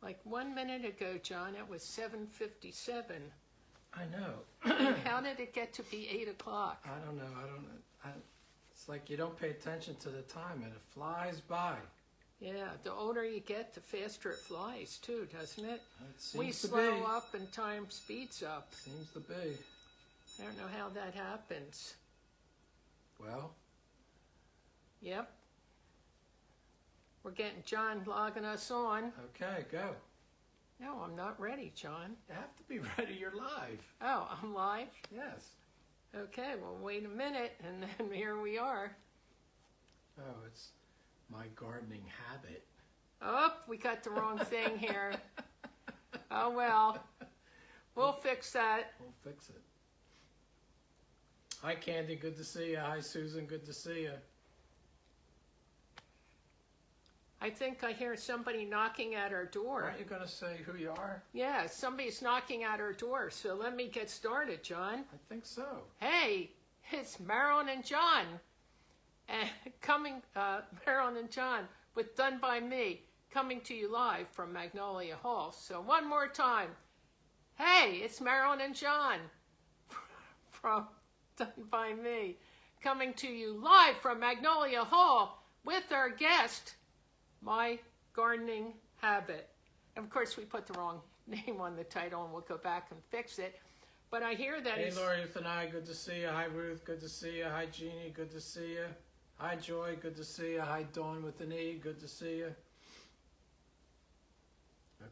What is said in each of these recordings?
Like 1 minute ago, John, it was 7:57. I know. How did it get to be 8 o'clock? I don't know. It's like you don't pay attention to the time and it flies by. Yeah, the older you get, the faster it flies too, doesn't it? It seems We to slow be. up and time speeds up. Seems to be. I don't know how that happens. Well. Yep. We're getting John logging us on. Okay, go. No, I'm not ready, John. You have to be ready. You're live. Oh, I'm live? Yes. Okay, well, wait a minute, and then here we are. Oh, it's my gardening habit. Oh, we got the wrong thing here. Oh, well. We'll fix that. We'll fix it. Hi, Candy. Good to see you. Hi, Susan. Good to see you. I think I hear somebody knocking at our door. Aren't you going to say who you are? Yeah, somebody's knocking at our door, so let me get started, John. I think so. Hey, it's Marilyn and John. And Marilyn and John with Done By Me, coming to you live from Magnolia Hall. So one more time. Hey, it's Marilyn and John from Done By Me, coming to you live from Magnolia Hall with our guest, My Gardening Habit. And of course, we put the wrong name on the title, and we'll go back and fix it. But I hear that Hey, Lori and I, good to see you. Hi, Ruth, good to see you. Hi, Jeannie, good to see you. Hi, Joy, good to see you. Hi, Dawn with an E, good to see you.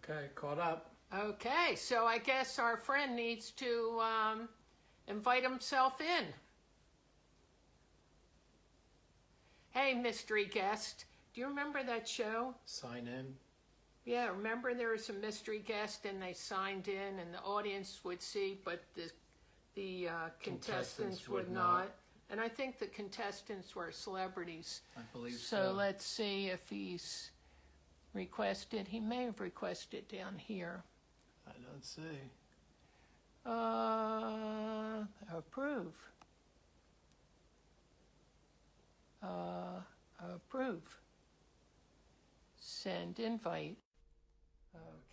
Okay, caught up. Okay, so I guess our friend needs to invite himself in. Hey, mystery guest. Do you remember that show? Sign in. Yeah, remember there was a mystery guest and they signed in and the audience would see, but the contestants would not. And I think the contestants were celebrities. I believe so. So let's see if he's requested. He may have requested down here. I don't see. Approve. Approve. Send invite.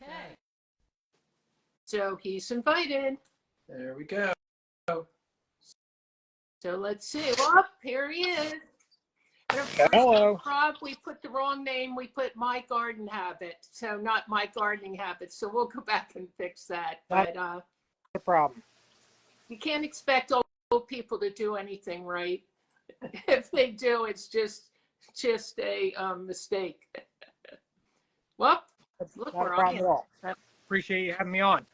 Okay. So he's invited. There we go. So let's see. Oh, here he is. And of course, hello. Rob, we put the wrong name. We put My Garden Habit. So not My Gardening Habit. So we'll go back and fix that. But no problem. You can't expect old people to do anything right. If they do, it's just a mistake. Well, look, Not a we're problem on. at all. I appreciate you having me on.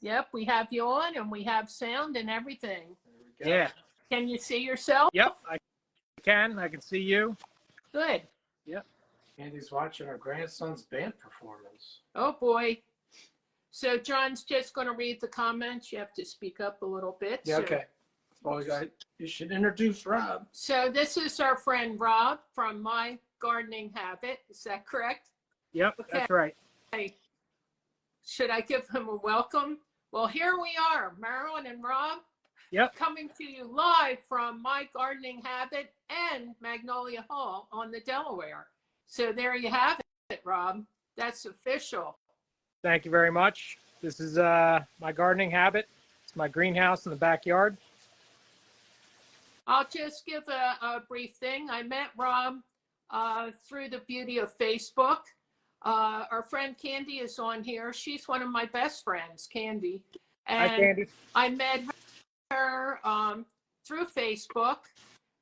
Yep, we have you on and we have sound and everything. There we go. Yeah. Can you see yourself? Yep, I can. I can see you. Good. Yep. Andy's watching our grandson's band performance. Oh, boy. So John's just going to read the comments. You have to speak up a little bit. Yeah, so. okay. Well, you should introduce Rob. So this is our friend Rob from My Gardening Habit. Is that correct? Yep, Okay. That's right. Should I give him a welcome? Well, here we are, Marilyn and Rob. Yep. Coming to you live from My Gardening Habit and Magnolia Hall on the Delaware. So there you have it, Rob. That's official. Thank you very much. This is My Gardening Habit. It's my greenhouse in the backyard. I'll just give a brief thing. I met Rob through the beauty of Facebook. Our friend Candy is on here. She's one of my best friends, Candy. And Hi, Candy. I met her through Facebook,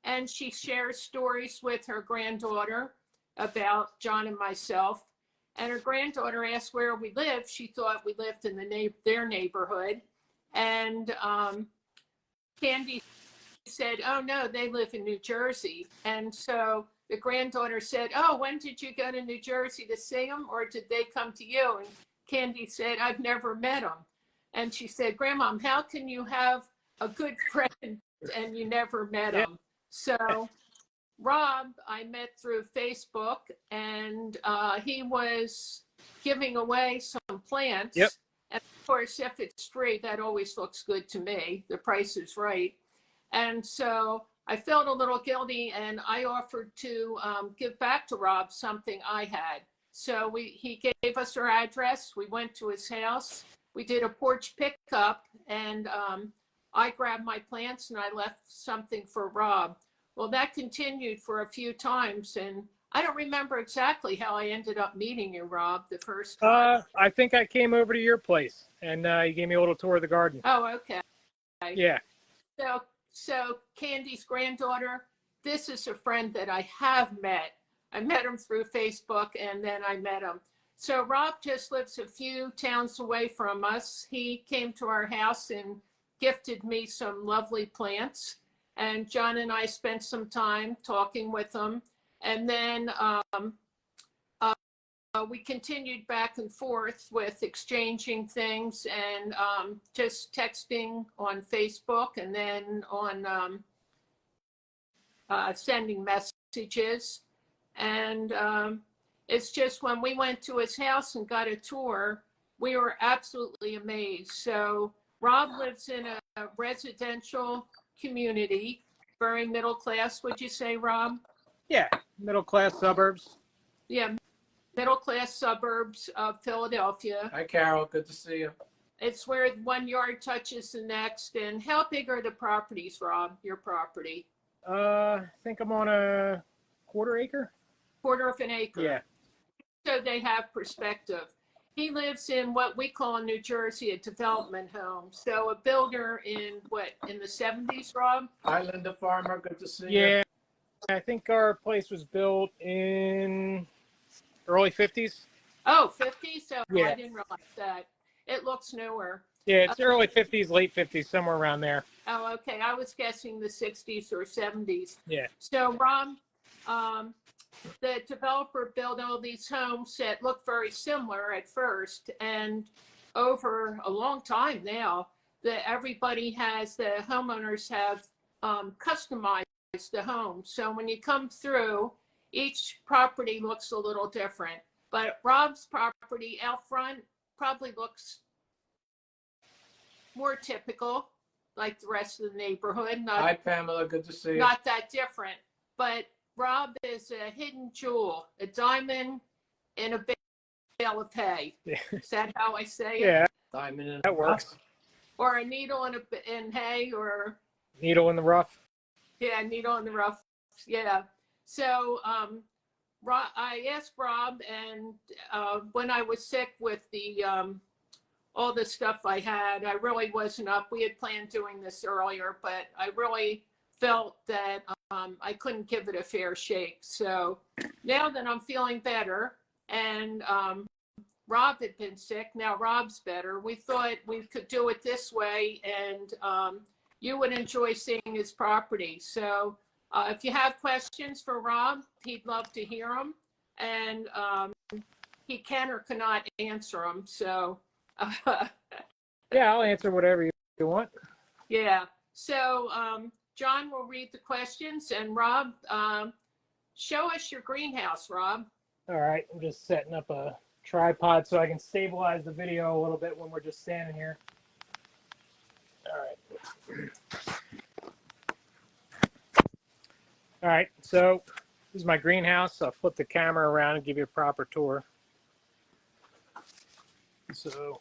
and she shares stories with her granddaughter about John and myself. And her granddaughter asked where we lived. She thought we lived in their neighborhood. And Candy said, oh, no, they live in New Jersey. And so the granddaughter said, oh, when did you go to New Jersey to see them, or did they come to you? And Candy said, I've never met them. And she said, Grandma, how can you have a good friend and you never met him? So Rob, I met through Facebook, and he was giving away some plants. Yep. And of course, if it's free, that always looks good to me. The price is right. And so I felt a little guilty, and I offered to give back to Rob something I had. So he gave us our address. We went to his house. We did a porch pickup, and I grabbed my plants and I left something for Rob. Well, that continued for a few times, and I don't remember exactly how I ended up meeting you, Rob, the first time. I think I came over to your place, and you gave me a little tour of the garden. Oh, okay. Yeah. So Candy's granddaughter, this is a friend that I have met. I met him through Facebook, and then I met him. So Rob just lives a few towns away from us. He came to our house and gifted me some lovely plants. And John and I spent some time talking with him. And then we continued back and forth with exchanging things and just texting on Facebook, and then on sending messages. And it's just when we went to his house and got a tour, we were absolutely amazed. So Rob lives in a residential community, very middle class, would you say, Rob? Yeah, middle class suburbs. Yeah, middle class suburbs of Philadelphia. Hi, Carol. Good to see you. It's where one yard touches the next. And how big are the properties, Rob, your property? I think I'm on a quarter acre. Quarter of an acre. Yeah. So they have perspective. He lives in what we call in New Jersey a development home. So a builder in in the 70s, Rob? Hi, Linda Farmer. Good to see you. Yeah, I think our place was built in early 50s. Oh, 50s? So Yeah. I didn't realize that. It looks newer. Yeah, it's early 50s, late 50s, somewhere around there. Oh, okay. I was guessing the 60s or 70s. Yeah. So, Rob, the developer built all these homes that look very similar at first, and over a long time now, the homeowners have customized the home. So when you come through, each property looks a little different. But Rob's property out front probably looks more typical, like the rest of the neighborhood. Hi, Pamela. Good to see you. Not that different. But Rob is a hidden jewel, a diamond in a bale of hay. Yeah. Is that how I say it? Yeah, Diamond in that the works. rough. Or a needle in hay, or Needle in the rough. yeah, needle in the rough. Yeah. So I asked Rob, and when I was sick with the all the stuff I had, I really wasn't up. We had planned doing this earlier, but I really felt that I couldn't give it a fair shake. So now that I'm feeling better, and Rob had been sick, now Rob's better, we thought we could do it this way, and you would enjoy seeing his property. So if you have questions for Rob, he'd love to hear them, and he can or cannot answer them. So Yeah, I'll answer whatever you want. yeah. So John will read the questions, and Rob, show us your greenhouse, Rob. All right, I'm just setting up a tripod so I can stabilize the video a little bit when we're just standing here. All right. All right, so this is my greenhouse. I'll flip the camera around and give you a proper tour. So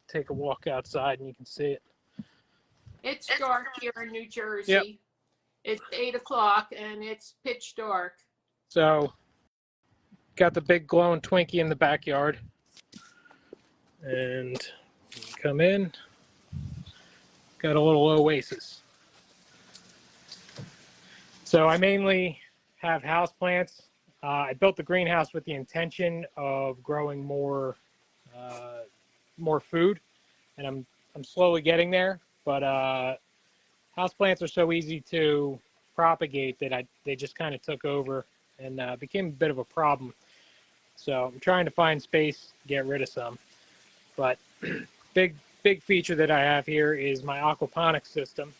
take a walk outside and you can see it. It's dark here in New Jersey. Yep. It's 8 o'clock and it's pitch dark. So got the big glowing Twinkie in the backyard. And you come in, got a little oasis. So I mainly have houseplants. I built the greenhouse with the intention of growing more food, and I'm slowly getting there. But houseplants are so easy to propagate that they just kind of took over and became a bit of a problem. So I'm trying to find space to get rid of some. But big feature that I have here is my aquaponics system.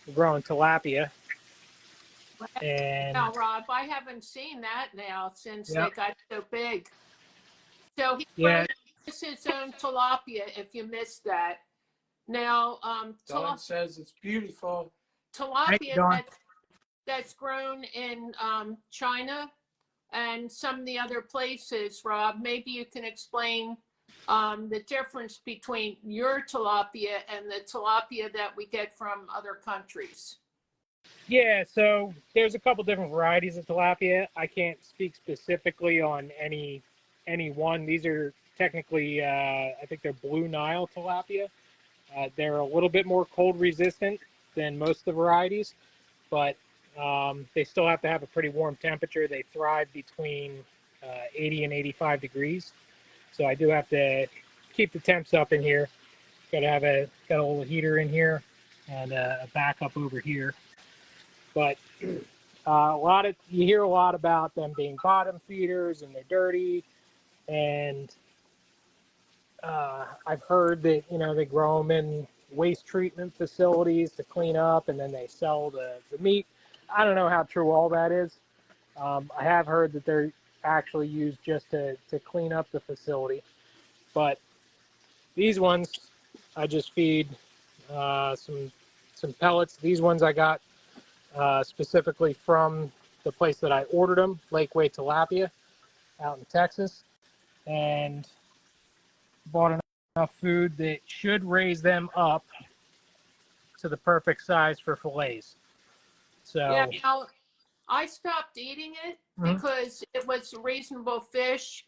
We're growing tilapia. And now, Rob, I haven't seen that now since Yep. they got so big. So he Yeah. grows his own tilapia, if you missed that. Now, Dawn says it's beautiful. Dawn. tilapia that's grown in China and some of the other places, Rob, maybe you can explain the difference between your tilapia and the tilapia that we get from other countries. Yeah, so there's a couple different varieties of tilapia. I can't speak specifically on any one. These are technically, I think they're Blue Nile tilapia. They're a little bit more cold resistant than most of the varieties, but they still have to have a pretty warm temperature. They thrive between 80 and 85 degrees. So I do have to keep the temps up in here. Got a little heater in here and a backup over here. But you hear a lot about them being bottom feeders and they're dirty. And I've heard that, they grow them in waste treatment facilities to clean up and then they sell the meat. I don't know how true all that is. I have heard that they're actually used just to clean up the facility. But these ones, I just feed some pellets. These ones I got specifically from the place that I ordered them, Lakeway Tilapia, out in Texas, and bought enough food that should raise them up to the perfect size for fillets. So yeah, I stopped eating it because it was reasonable fish.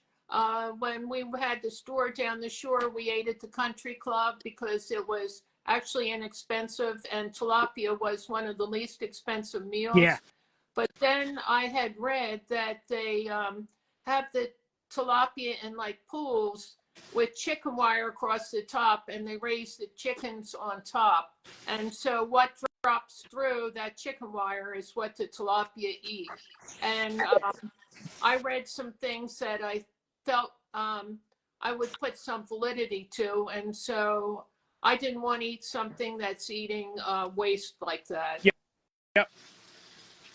When we had the store down the shore, we ate at the country club because it was actually inexpensive, and tilapia was one of the least expensive meals. Yeah. But then I had read that they have the tilapia in like pools with chicken wire across the top, and they raise the chickens on top. And so what drops through that chicken wire is what the tilapia eat. And I read some things that I felt I would put some validity to. And so I didn't want to eat something that's eating waste like that. Yep.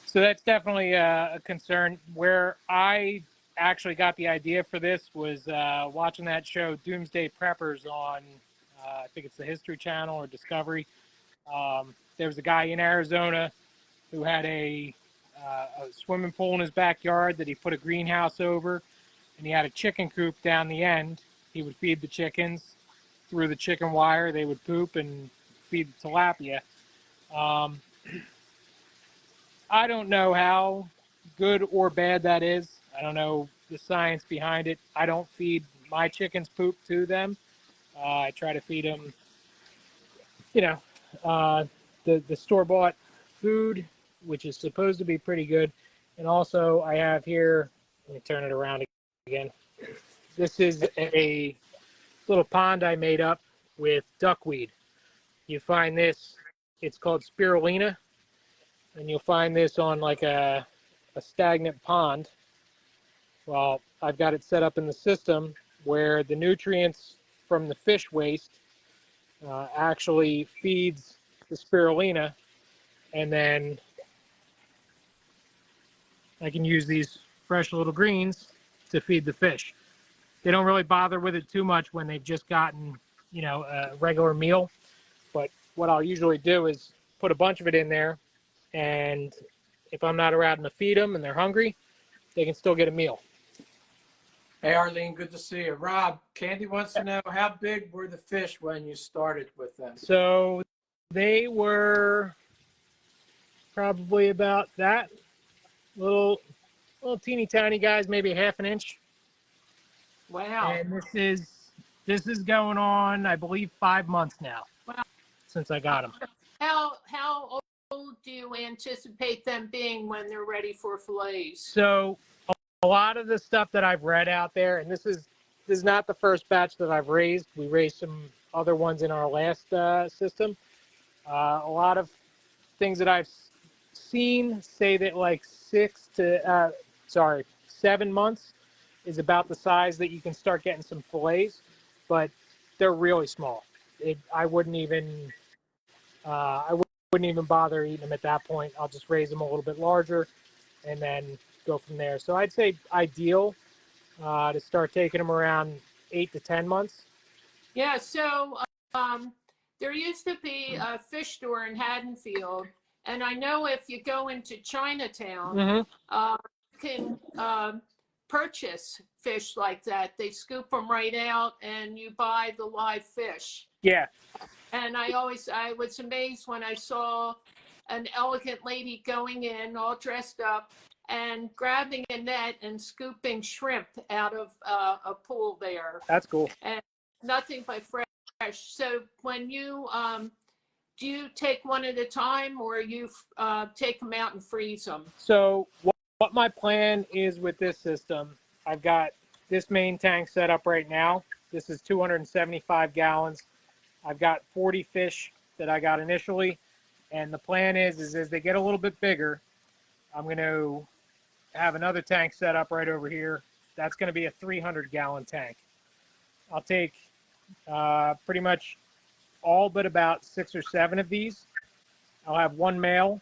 So that's definitely a concern. Where I actually got the idea for this was watching that show Doomsday Preppers on, I think it's the History Channel or Discovery. There was a guy in Arizona who had a swimming pool in his backyard that he put a greenhouse over, and he had a chicken coop down the end. He would feed the chickens through the chicken wire. They would poop and feed the tilapia. I don't know how good or bad that is. I don't know the science behind it. I don't feed my chickens poop to them. I try to feed them, the store-bought food, which is supposed to be pretty good. And also I have here, let me turn it around again. This is a little pond I made up with duckweed. You find this, it's called spirulina, and you'll find this on like a stagnant pond. Well, I've got it set up in the system where the nutrients from the fish waste actually feeds the spirulina, and then I can use these fresh little greens to feed the fish. They don't really bother with it too much when they've just gotten, a regular meal. But what I'll usually do is put a bunch of it in there, and if I'm not around to feed them and they're hungry, they can still get a meal. Hey, Arlene, good to see you. Rob, Candy wants to know, how big were the fish when you started with them? So they were probably about that, little teeny tiny guys, maybe half an inch. Wow. And this is going on, I believe, 5 months now. Wow. Since I got them. How old do you anticipate them being when they're ready for fillets? So a lot of the stuff that I've read out there, and this is not the first batch that I've raised. We raised some other ones in our last system. A lot of things that I've seen say that like 7 months is about the size that you can start getting some fillets, but they're really small. I wouldn't even bother eating them at that point. I'll just raise them a little bit larger and then go from there. So I'd say ideal to start taking them around 8 to 10 months. Yeah, so there used to be a fish store in Haddonfield, and I know if you go into Chinatown, you can purchase fish like that. They scoop them right out and you buy the live fish. Yeah. And I was amazed when I saw an elegant lady going in all dressed up and grabbing a net and scooping shrimp out of a pool there. That's cool. And nothing but fresh. So when you, do you take one at a time or you take them out and freeze them? So what my plan is with this system, I've got this main tank set up right now. This is 275 gallons. I've got 40 fish that I got initially. And the plan is as they get a little bit bigger, I'm going to have another tank set up right over here. That's going to be a 300-gallon tank. I'll take pretty much all but about 6 or 7 of these. I'll have 1 male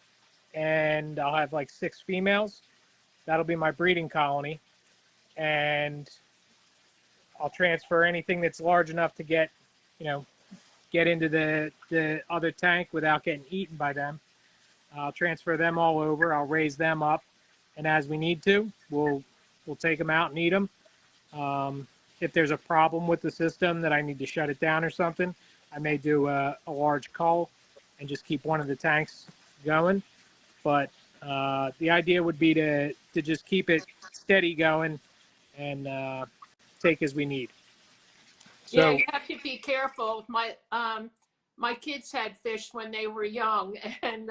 and I'll have like 6 females. That'll be my breeding colony. And I'll transfer anything that's large enough to get into the other tank without getting eaten by them. I'll transfer them all over. I'll raise them up. And as we need to, we'll take them out and eat them. If there's a problem with the system that I need to shut it down or something, I may do a large cull and just keep one of the tanks going. But the idea would be to just keep it steady going and take as we need. So, yeah, you have to be careful. My kids had fish when they were young, and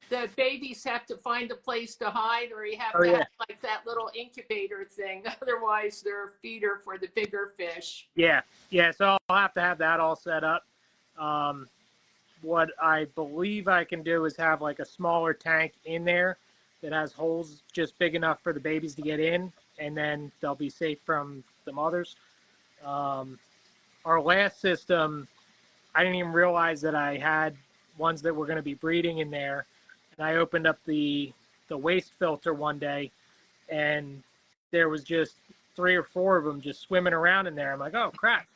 the babies have to find a place to hide, or you have to have like that little incubator thing. Otherwise, they're a feeder for the bigger fish. Yeah. So I'll have to have that all set up. What I believe I can do is have like a smaller tank in there that has holes just big enough for the babies to get in, and then they'll be safe from the mothers. Our last system, I didn't even realize that I had ones that were going to be breeding in there. And I opened up the waste filter one day, and there was just 3 or 4 of them just swimming around in there. I'm like, oh, crap.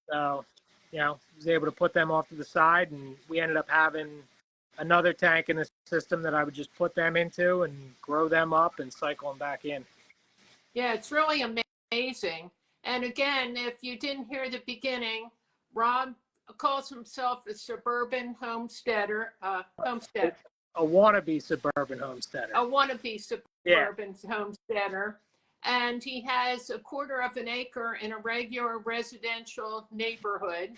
So, was able to put them off to the side, and we ended up having another tank in the system that I would just put them into and grow them up and cycle them back in. Yeah, it's really amazing. And again, if you didn't hear the beginning, Rob calls himself a suburban homesteader. A wannabe suburban homesteader. A wannabe suburban homesteader. And he has 1/4 of an acre in a regular residential neighborhood.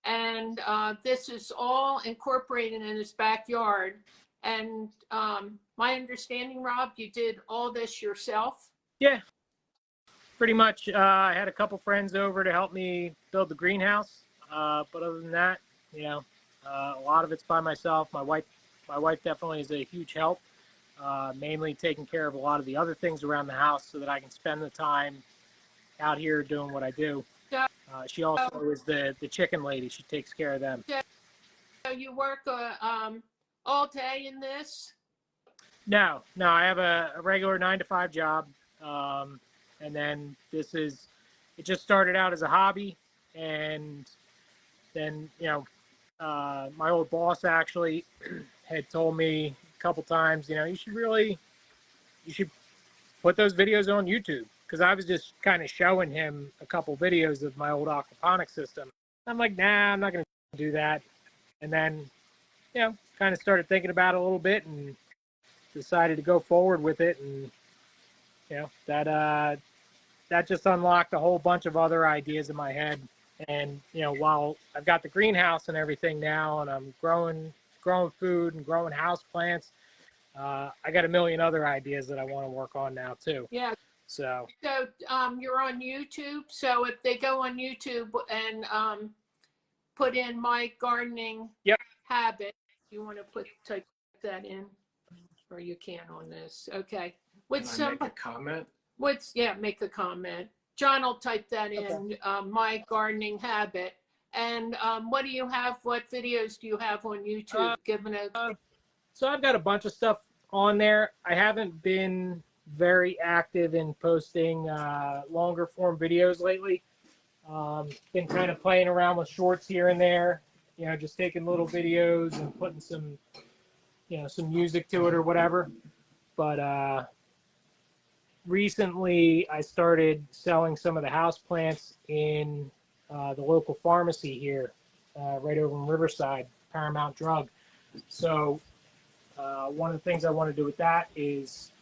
And this is all incorporated in his backyard. And my understanding, Rob, you did all this yourself? Yeah, pretty much. I had a couple friends over to help me build the greenhouse. But other than that, a lot of it's by myself. My wife definitely is a huge help, mainly taking care of a lot of the other things around the house so that I can spend the time out here doing what I do. She also is the chicken lady. She takes care of them. So you work all day in this? No, I have a regular 9-to-5 job. And then it just started out as a hobby. And then, my old boss actually had told me a couple times, you should put those videos on YouTube. Because I was just kind of showing him a couple videos of my old aquaponics system. I'm like, nah, I'm not going to do that. And then, kind of started thinking about it a little bit and decided to go forward with it. And, that just unlocked a whole bunch of other ideas in my head. And, while I've got the greenhouse and everything now, and I'm growing food and growing house plants, I got a million other ideas that I want to work on now too. Yeah. So you're on YouTube. So if they go on YouTube and put in my gardening habit, you want to type that in, or you can on this. Okay. Can I make a comment? Make a comment. John will type that in, my gardening habit. And what videos do you have on YouTube? So I've got a bunch of stuff on there. I haven't been very active in posting longer form videos lately. Been kind of playing around with shorts here and there, just taking little videos and putting some music to it or whatever. But recently I started selling some of the house plants in the local pharmacy here, right over in Riverside, Paramount Drug. So one of the things I want to do with that is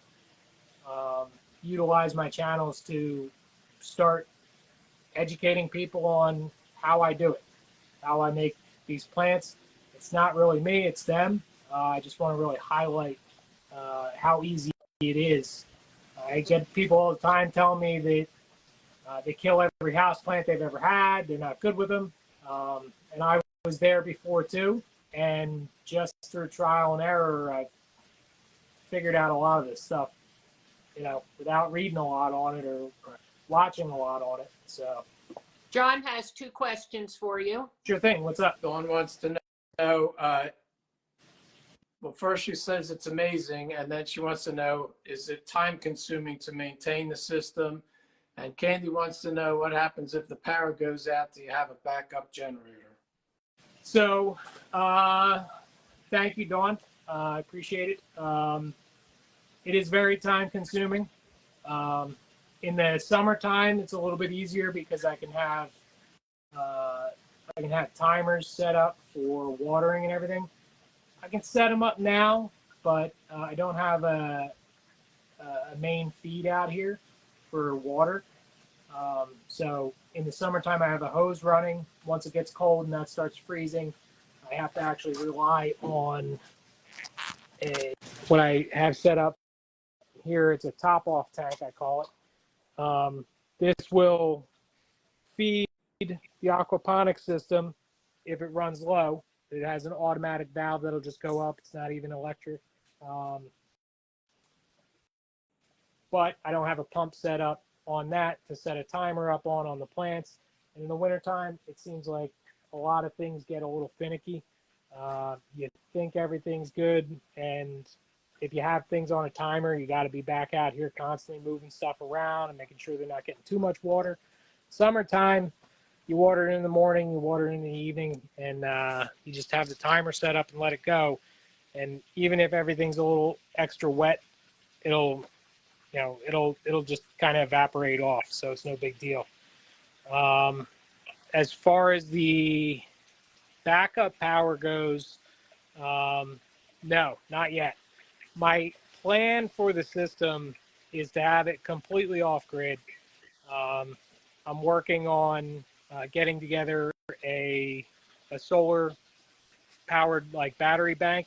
um, utilize my channels to start educating people on how I do it, how I make these plants. It's not really me, it's them. I just want to really highlight how easy it is. I get people all the time telling me that they kill every house plant they've ever had. They're not good with them. And I was there before too. And just through trial and error, I've figured out a lot of this stuff, without reading a lot on it or watching a lot on it. So, John has 2 questions for you. sure thing. What's up? Dawn wants to know, well, first she says it's amazing, and then she wants to know, is it time consuming to maintain the system? And Candy wants to know what happens if the power goes out. Do you have a backup generator? So, thank you, Dawn. I appreciate it. It is very time consuming. In the summertime, it's a little bit easier because I can have timers set up for watering and everything. I can set them up now, but I don't have a main feed out here for water. So in the summertime, I have a hose running. Once it gets cold and that starts freezing, I have to actually rely on what I have set up here. It's a top-off tank, I call it. This will feed the aquaponics system if it runs low. It has an automatic valve that'll just go up. It's not even electric. But I don't have a pump set up on that to set a timer up on the plants. And in the wintertime, it seems like a lot of things get a little finicky. You think everything's good, and if you have things on a timer, you got to be back out here constantly moving stuff around and making sure they're not getting too much water. Summertime, you water it in the morning, you water it in the evening, and you just have the timer set up and let it go. And even if everything's a little extra wet, it'll just kind of evaporate off, so it's no big deal. As far as the backup power goes, no, not yet. My plan for the system is to have it completely off grid. I'm working on getting together a solar powered like battery bank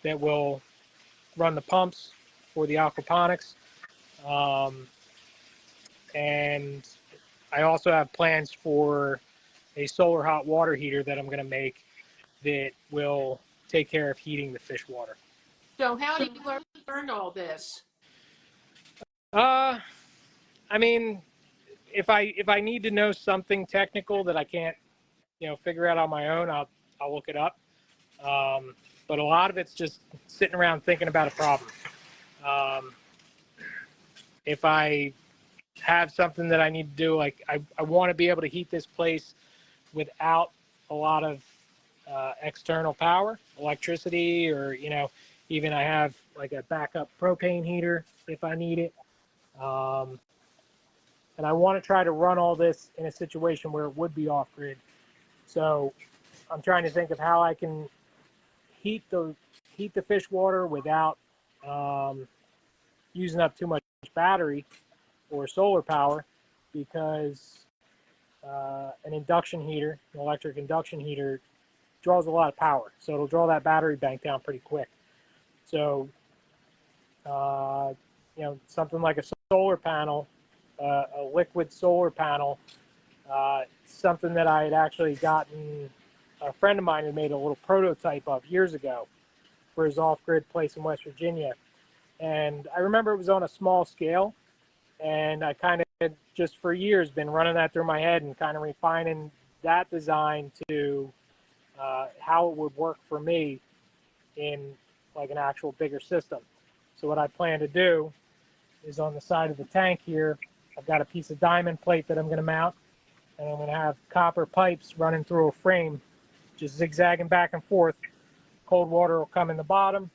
that will run the pumps for the aquaponics. And I also have plans for a solar hot water heater that I'm going to make that will take care of heating the fish water. So how do you learn all this? I mean, if I need to know something technical that I can't, figure out on my own, I'll look it up. But a lot of it's just sitting around thinking about a problem. If I have something that I need to do, like I want to be able to heat this place without a lot of external power, electricity, or even I have like a backup propane heater if I need it. And I want to try to run all this in a situation where it would be off grid. So I'm trying to think of how I can heat the fish water without using up too much battery or solar power, because an induction heater, an electric induction heater, draws a lot of power. So it'll draw that battery bank down pretty quick. So, something like a solar panel, a liquid solar panel, something that I had actually gotten, a friend of mine had made a little prototype of years ago for his off-grid place in West Virginia. And I remember it was on a small scale, and I kind of just for years been running that through my head and kind of refining that design to how it would work for me in like an actual bigger system. So what I plan to do is on the side of the tank here, I've got a piece of diamond plate that I'm going to mount, and I'm going to have copper pipes running through a frame, just zigzagging back and forth. Cold water will come in the bottom,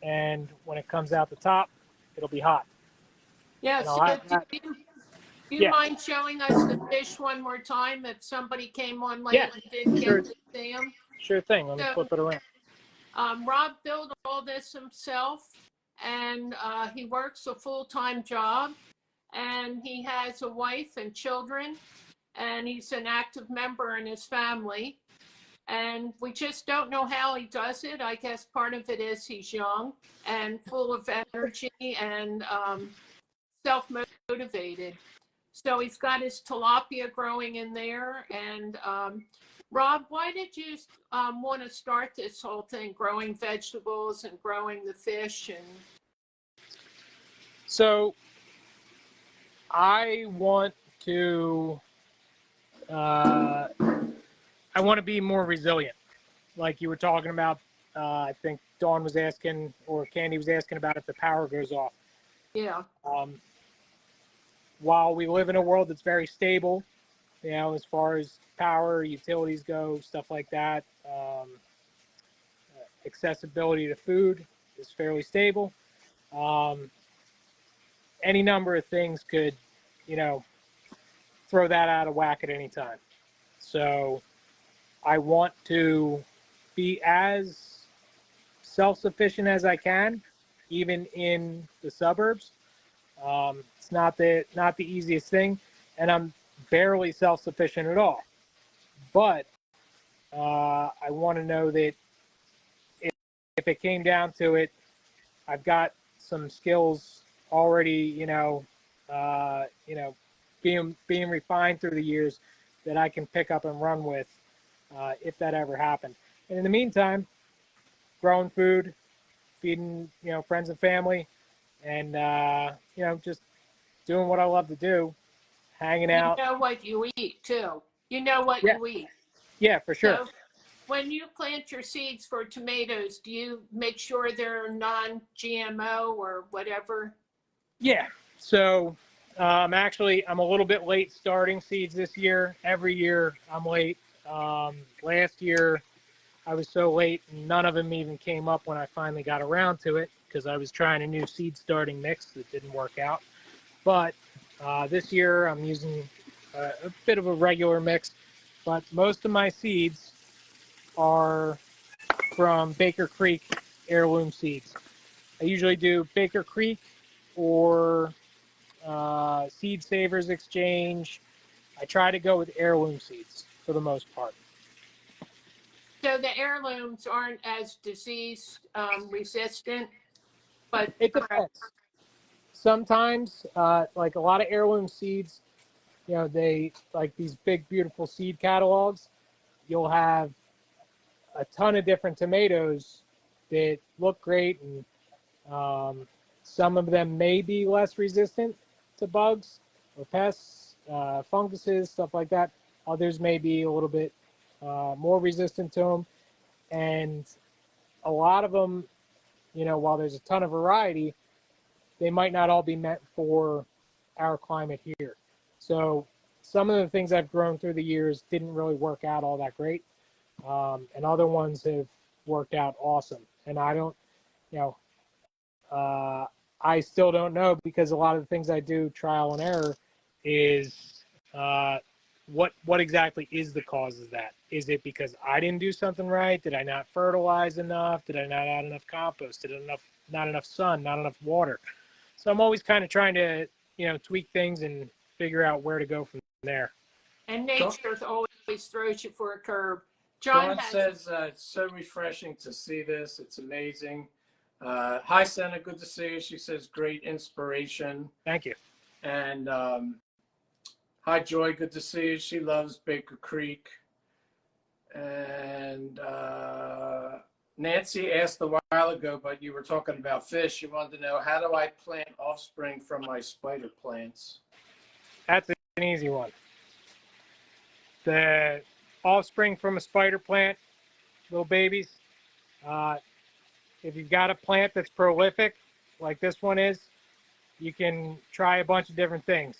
and when it comes out the top, it'll be hot. Yeah, And so I'll have that. do you Yeah, mind showing us the fish one more time if somebody came on yeah, late and didn't sure, get to see them? sure thing. Let me So flip it around. Rob built all this himself, and he works a full-time job, and he has a wife and children, and he's an active member in his family. And we just don't know how he does it. I guess part of it is he's young and full of energy and self-motivated. So he's got his tilapia growing in there. And Rob, why did you want to start this whole thing, growing vegetables and growing the fish? And So I want to, uh, I want to be more resilient. Like you were talking about, I think Dawn was asking, or Candy was asking about if the power goes off. yeah, Um, while we live in a world that's very stable, you know, as far as power, utilities go, stuff like that, accessibility to food is fairly stable. Um, any number of things could, you know, throw that out of whack at any time. So I want to be as self-sufficient as I can, even in the suburbs. It's not the easiest thing, and I'm barely self-sufficient at all. But I want to know that if it came down to it, I've got some skills already, being refined through the years that I can pick up and run with if that ever happened. And in the meantime, growing food, feeding friends and family, and just doing what I love to do, hanging you out. know what you eat too. You know what Yeah, you eat. yeah, for sure. So when you plant your seeds for tomatoes, do you make sure they're non-GMO or whatever? Yeah. So I'm a little bit late starting seeds this year. Every year I'm late. Last year I was so late, none of them even came up when I finally got around to it because I was trying a new seed starting mix that didn't work out. But this year I'm using a bit of a regular mix, but most of my seeds are from Baker Creek heirloom seeds. I usually do Baker Creek or Seed Savers Exchange. I try to go with heirloom seeds for the most part. So the heirlooms aren't as disease resistant, but It depends. Sometimes, like a lot of heirloom seeds, they like these big, beautiful seed catalogs. You'll have a ton of different tomatoes that look great, and some of them may be less resistant to bugs or pests, funguses, stuff like that. Others may be a little bit more resistant to them. And a lot of them, while there's a ton of variety, they might not all be meant for our climate here. So some of the things I've grown through the years didn't really work out all that great. And other ones have worked out awesome. And I don't, you know, I still don't know because a lot of the things I do trial and error is what exactly is the cause of that? Is it because I didn't do something right? Did I not fertilize enough? Did I not add enough compost? Did not enough sun? Not enough water? So I'm always kind of trying to tweak things and figure out where to go from there. and Dawn nature always throws you for a curve. John Dawn has says it's so refreshing to see this. It's amazing. Hi, Senna. Good to see you. She says great inspiration. Thank you. And hi, Joy. Good to see you. She loves Baker Creek. And Nancy asked a while ago, but you were talking about fish. You wanted to know, how do I plant offspring from my spider plants? That's an easy one. The offspring from a spider plant, little babies. Uh, if you've got a plant that's prolific, like this one is, you can try a bunch of different things.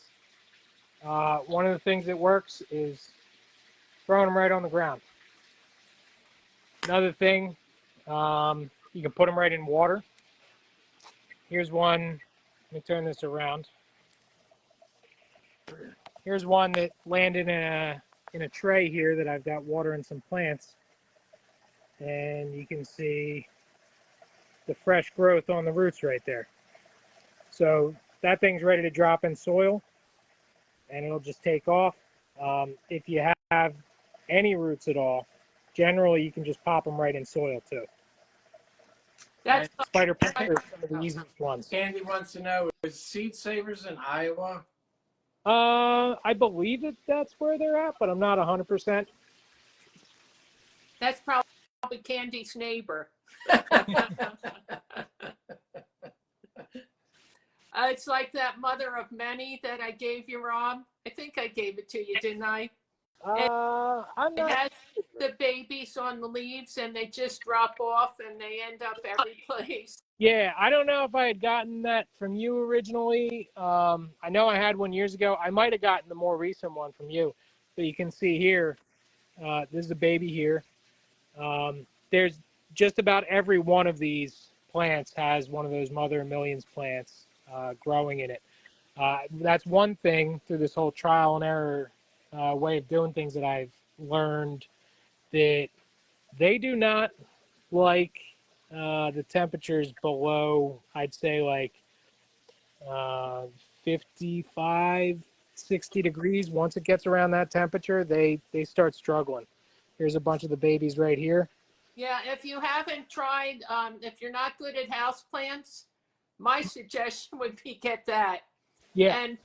One of the things that works is throwing them right on the ground. Another thing, you can put them right in water. Here's one. Let me turn this around. Here's one that landed in a tray here that I've got watering some plants. And you can see the fresh growth on the roots right there. So that thing's ready to drop in soil and it'll just take off. If you have any roots at all, generally you can just pop them right in soil too. That's Spider plants are some of the easiest ones. Candy wants to know, is Seed Savers in Iowa? I believe that's where they're at, but I'm not 100%. that's probably Candy's neighbor. It's like that mother of many that I gave you, Rob. I think I gave it to you, didn't I? I'm It not. has the babies on the leaves and they just drop off and they end up every place. Yeah, I don't know if I had gotten that from you originally. I know I had one years ago. I might have gotten the more recent one from you. But you can see here, this is a baby here. There's just about every one of these plants has one of those mother of millions plants growing in it. That's one thing through this whole trial and error way of doing things that I've learned, that they do not like the temperatures below, I'd say like 55, 60 degrees. Once it gets around that temperature, they start struggling. Here's a bunch of the babies right here. Yeah, if you haven't tried, if you're not good at houseplants, my suggestion would be get that. Yeah. And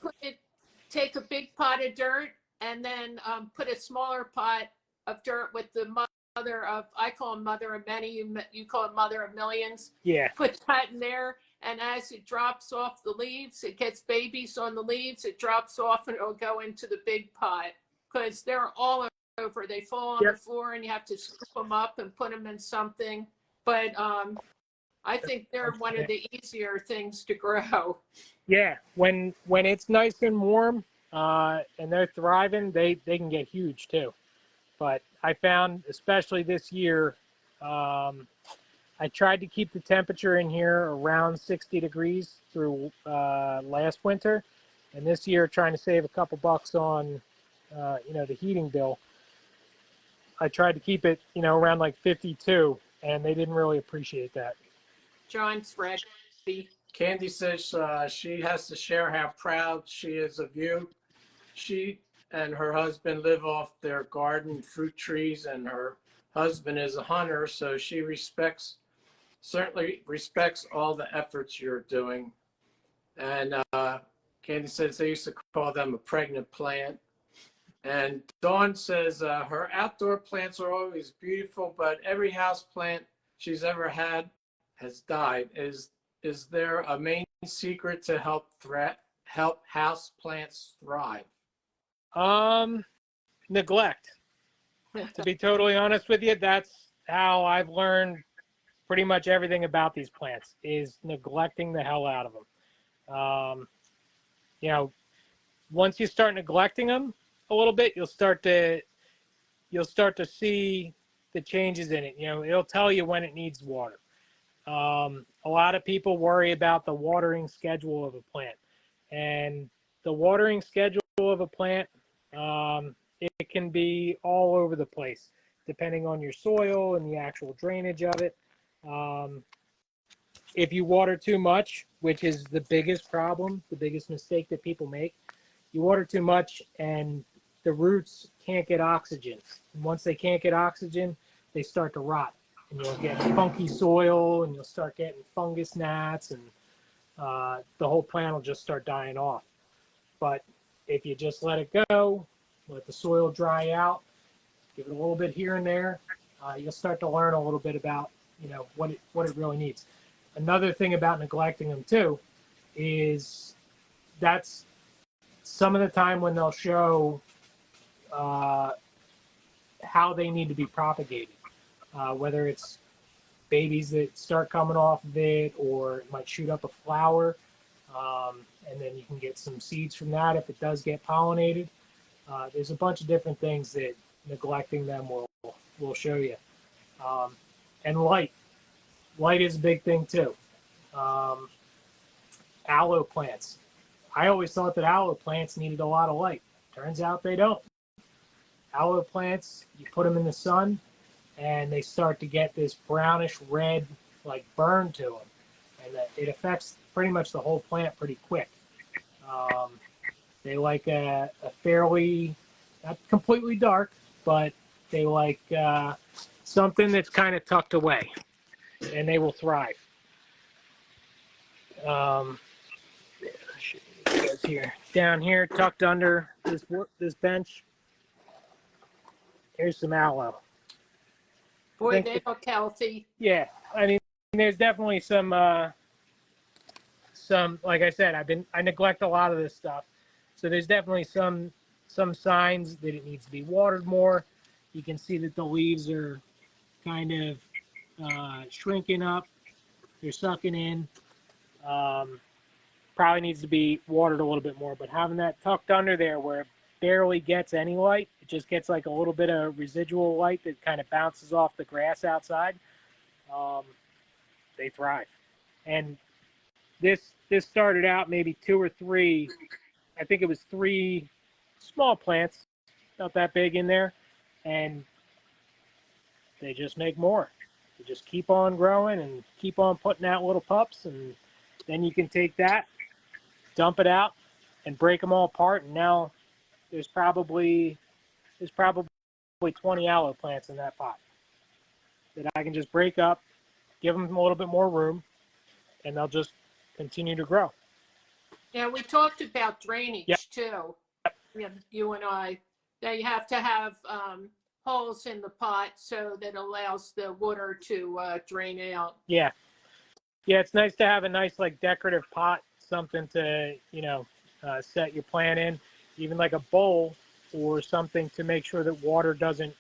take a big pot of dirt and then put a smaller pot of dirt with the mother of, I call them mother of many, you call it mother of millions. Yeah. Put that in there, and as it drops off the leaves, it gets babies on the leaves, it drops off and it'll go into the big pot because they're all over. They fall on the floor and you have to scoop them up and put them in something. But I think they're one of the easier things to grow. Yeah, when it's nice and warm and they're thriving, they can get huge too. But I found, especially this year, I tried to keep the temperature in here around 60 degrees through last winter, and this year trying to save a couple bucks on the heating bill. I tried to keep it around like 52, and they didn't really appreciate that. John's ready. Candy says she has to share how proud she is of you. She and her husband live off their garden fruit trees, and her husband is a hunter, so she certainly respects all the efforts you're doing. And Candy says they used to call them a pregnant plant. And Dawn says her outdoor plants are always beautiful, but every house plant she's ever had has died. Is there a main secret to help house plants thrive? Neglect. To be totally honest with you, that's how I've learned pretty much everything about these plants, is neglecting the hell out of them. Once you start neglecting them a little bit, you'll start to see the changes in it. It'll tell you when it needs water. A lot of people worry about the watering schedule of a plant, and the watering schedule of a plant, it can be all over the place depending on your soil and the actual drainage of it. If you water too much, which is the biggest problem, the biggest mistake that people make, you water too much and the roots can't get oxygen. And once they can't get oxygen, they start to rot. And you'll get funky soil, and you'll start getting fungus gnats, and the whole plant will just start dying off. But if you just let it go, let the soil dry out, give it a little bit here and there, you'll start to learn a little bit about what it really needs. Another thing about neglecting them too is that's some of the time when they'll show how they need to be propagated. Whether it's babies that start coming off of it, or it might shoot up a flower, and then you can get some seeds from that if it does get pollinated. There's a bunch of different things that neglecting them will show you. And light is a big thing too. Aloe plants. I always thought that aloe plants needed a lot of light. Turns out they don't. Aloe plants, you put them in the sun, and they start to get this brownish red, like, burn to them. And it affects pretty much the whole plant pretty quick. They like a fairly, not completely dark, but they like something that's kind of tucked away, and they will thrive. Here, down here, tucked under this bench, here's some aloe. Boy, they look healthy. Yeah, I mean, there's definitely some, like I said, I neglect a lot of this stuff, so there's definitely some signs that it needs to be watered more. You can see that the leaves are kind of shrinking up. They're sucking in. Probably needs to be watered a little bit more, but having that tucked under there where it barely gets any light, it just gets like a little bit of residual light that kind of bounces off the grass outside, they thrive. And this started out maybe 2 or 3, I think it was 3 small plants, not that big in there, and they just make more. They just keep on growing and keep on putting out little pups, and then you can take that, dump it out, and break them all apart, and now there's probably 20 aloe plants in that pot that I can just break up, give them a little bit more room, and they'll just continue to grow. Yeah, we talked about drainage Yep. too. Yeah, you and I. That you have to have holes in the pot so that allows the water to drain out. Yeah, it's nice to have a nice, like, decorative pot, something to, set your plant in, even like a bowl or something to make sure that water doesn't,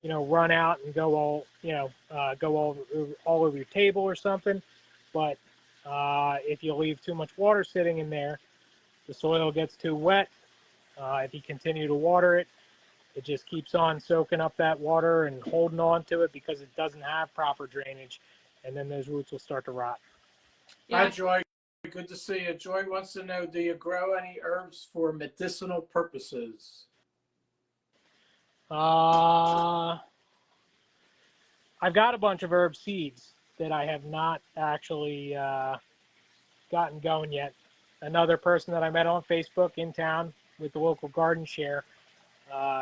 run out and go all over your table or something. But if you leave too much water sitting in there, the soil gets too wet. If you continue to water it, it just keeps on soaking up that water and holding on to it because it doesn't have proper drainage, and then those roots will start to rot. Yeah. Hi, Joy. Good to see you. Joy wants to know, do you grow any herbs for medicinal purposes? I've got a bunch of herb seeds that I have not actually gotten going yet. Another person that I met on Facebook in town with the local garden share,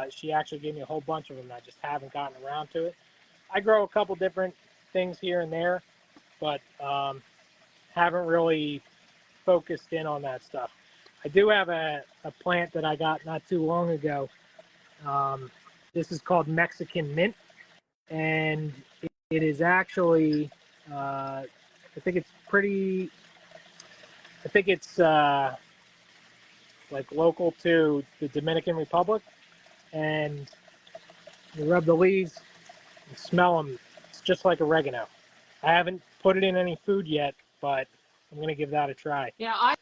she actually gave me a whole bunch of them. I just haven't gotten around to it. I grow a couple different things here and there, but haven't really focused in on that stuff. I do have a plant that I got not too long ago. This is called Mexican mint, and it is actually, I think it's like local to the Dominican Republic, and you rub the leaves and smell them. It's just like oregano. I haven't put it in any food yet, but I'm going to give that a try. Yeah, I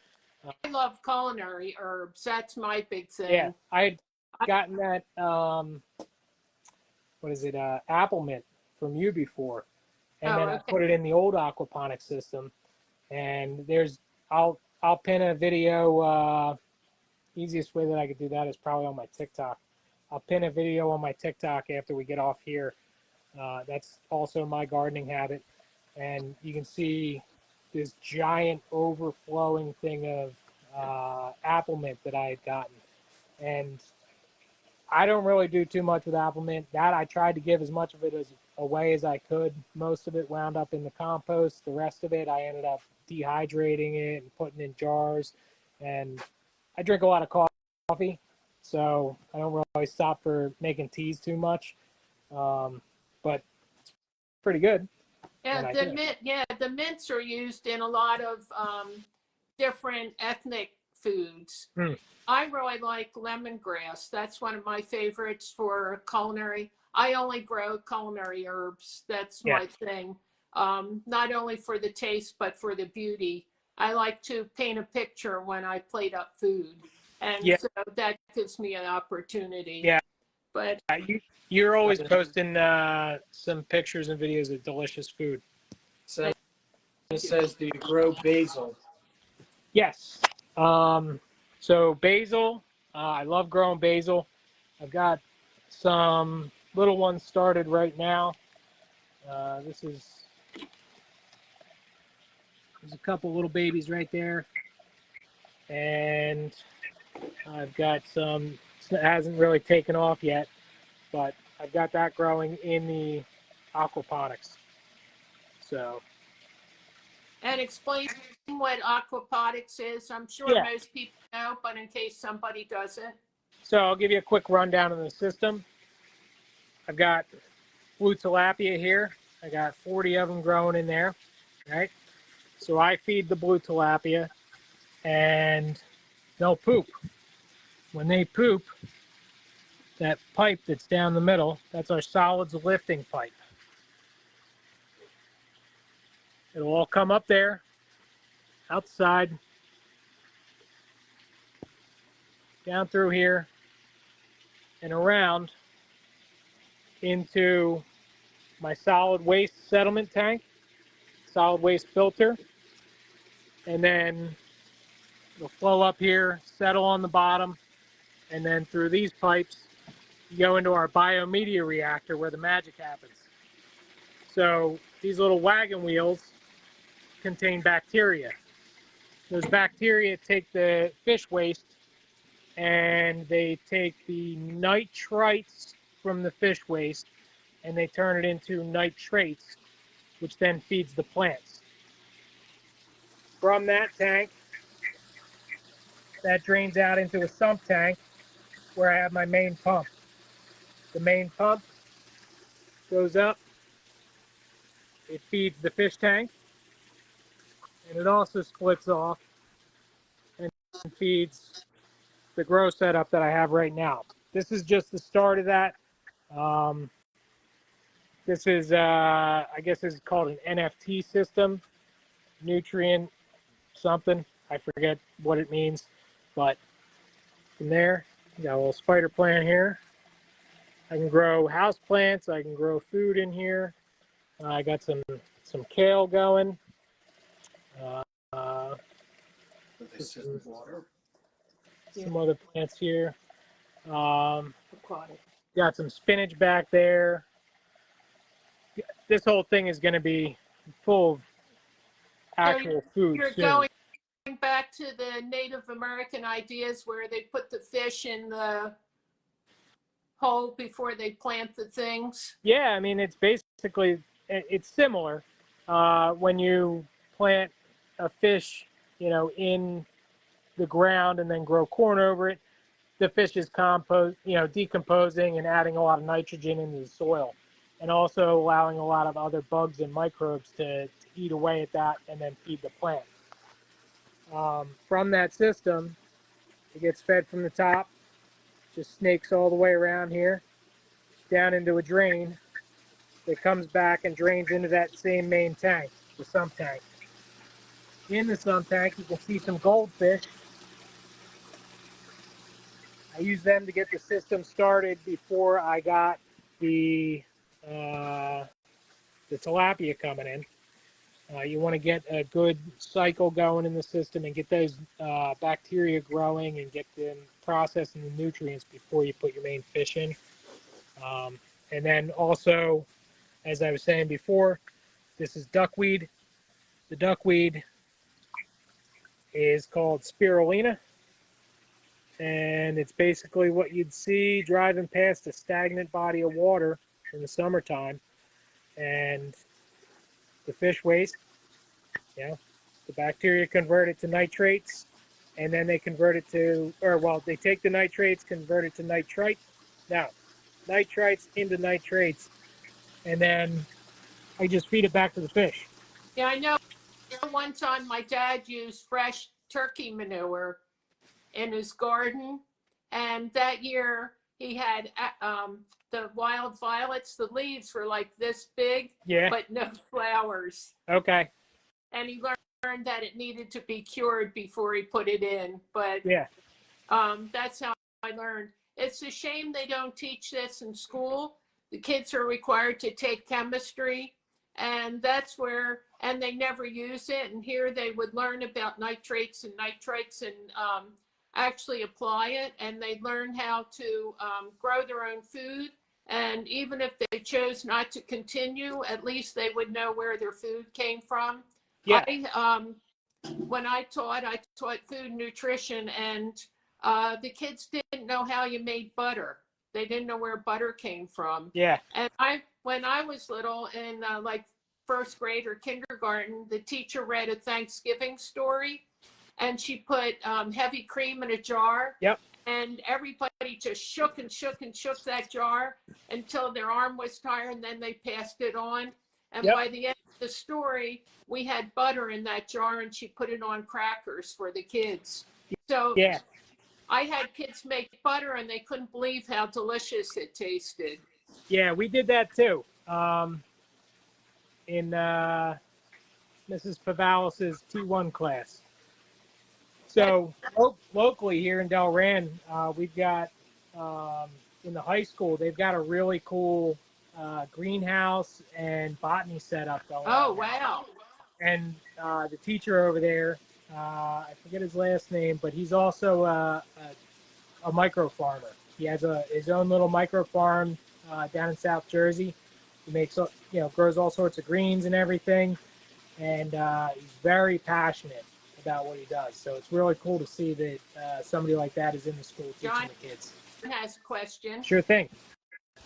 love culinary herbs. That's my big thing. Yeah, I had gotten that, apple mint from you before. And then okay. I put it in the old aquaponic system. And I'll pin a video, easiest way that I could do that is probably on my TikTok. I'll pin a video on my TikTok after we get off here. That's also my gardening habit. And you can see this giant overflowing thing of apple mint that I had gotten. And I don't really do too much with apple mint. That I tried to give as much of it away as I could. Most of it wound up in the compost. The rest of it, I ended up dehydrating it and putting in jars. And I drink a lot of coffee, so I don't really stop for making teas too much. But it's pretty good. Yeah, the mints are used in a lot of different ethnic foods. I really like lemongrass. That's one of my favorites for culinary. I only grow culinary herbs. That's my thing. Not only for the taste, but for the beauty. I like to paint a picture when I plate up food. And so that gives me an opportunity. Yeah. But you're always posting some pictures and videos of delicious food. So it says, do you grow basil? Yes. So basil, I love growing basil. I've got some little ones started right now. There's a couple little babies right there. And I've got some, it hasn't really taken off yet, but I've got that growing in the aquaponics. So. And explain what aquaponics is. I'm sure Yeah. most people know, but in case somebody doesn't. So I'll give you a quick rundown of the system. I've got blue tilapia here. I got 40 of them growing in there, right? So I feed the blue tilapia and they'll poop. When they poop, that pipe that's down the middle, that's our solids lifting pipe. It'll all come up there, outside, down through here, and around into my solid waste settlement tank, solid waste filter, and then it'll flow up here, settle on the bottom, and then through these pipes, you go into our biomedia reactor where the magic happens. So these little wagon wheels contain bacteria. Those bacteria take the fish waste and they take the nitrites from the fish waste and they turn it into nitrates, which then feeds the plants. From that tank, that drains out into a sump tank where I have my main pump. The main pump goes up, it feeds the fish tank, and it also splits off and feeds the grow setup that I have right now. This is just the start of that. This is, I guess this is called an NFT system, nutrient something. I forget what it means, but from there, you got a little spider plant here. I can grow house plants. I can grow food in here. I got some kale going. Some other plants here. Got some spinach back there. This whole thing is going to be full of actual food You're soon. going back to the Native American ideas where they put the fish in the hole before they plant the things. Yeah, I mean, it's basically, it's similar. When you plant a fish, you know, in the ground and then grow corn over it, the fish is decomposing and adding a lot of nitrogen into the soil, and also allowing a lot of other bugs and microbes to eat away at that and then feed the plant. From that system, it gets fed from the top, just snakes all the way around here, down into a drain that comes back and drains into that same main tank, the sump tank. In the sump tank, you can see some goldfish. I use them to get the system started before I got the tilapia coming in. You want to get a good cycle going in the system and get those bacteria growing and get them processing the nutrients before you put your main fish in. And then also, as I was saying before, this is duckweed. The duckweed is called spirulina. And it's basically what you'd see driving past a stagnant body of water in the summertime. And the fish waste, the bacteria convert it to nitrates, and then they convert it to, they take the nitrates, convert it to nitrite. Now, nitrites into nitrates, and then I just feed it back to the fish. Yeah, I know one time my dad used fresh turkey manure in his garden, and that year he had the wild violets. The leaves were like this big, but no flowers. Okay. And he learned that it needed to be cured before he put it in, but that's how I learned. It's a shame they don't teach this in school. The kids are required to take chemistry, and that's where, and they never use it. And here they would learn about nitrates and nitrites and actually apply it, and they learned how to grow their own food. And even if they chose not to continue, at least they would know where their food came from. Yeah. When I taught food nutrition, and the kids didn't know how you made butter. They didn't know where butter came from. Yeah. And when I was little, in like first grade or kindergarten, the teacher read a Thanksgiving story, and she put heavy cream in a jar. Yep. And everybody just shook and shook and shook that jar until their arm was tired, and then they passed it on. And Yep. by the end of the story, we had butter in that jar, and she put it on crackers for the kids. So Yeah. I had kids make butter, and they couldn't believe how delicious it tasted. Yeah, we did that too. In Mrs. Pavalis's T1 class. So locally here in Delran, we've got in the high school, they've got a really cool greenhouse and botany setup going on. Oh, wow. And the teacher over there, I forget his last name, but he's also a micro farmer. He has his own little micro farm down in South Jersey. He makes, grows all sorts of greens and everything. And he's very passionate about what he does. So it's really cool to see that somebody like that is in the school teaching John the kids. has a question. Sure thing.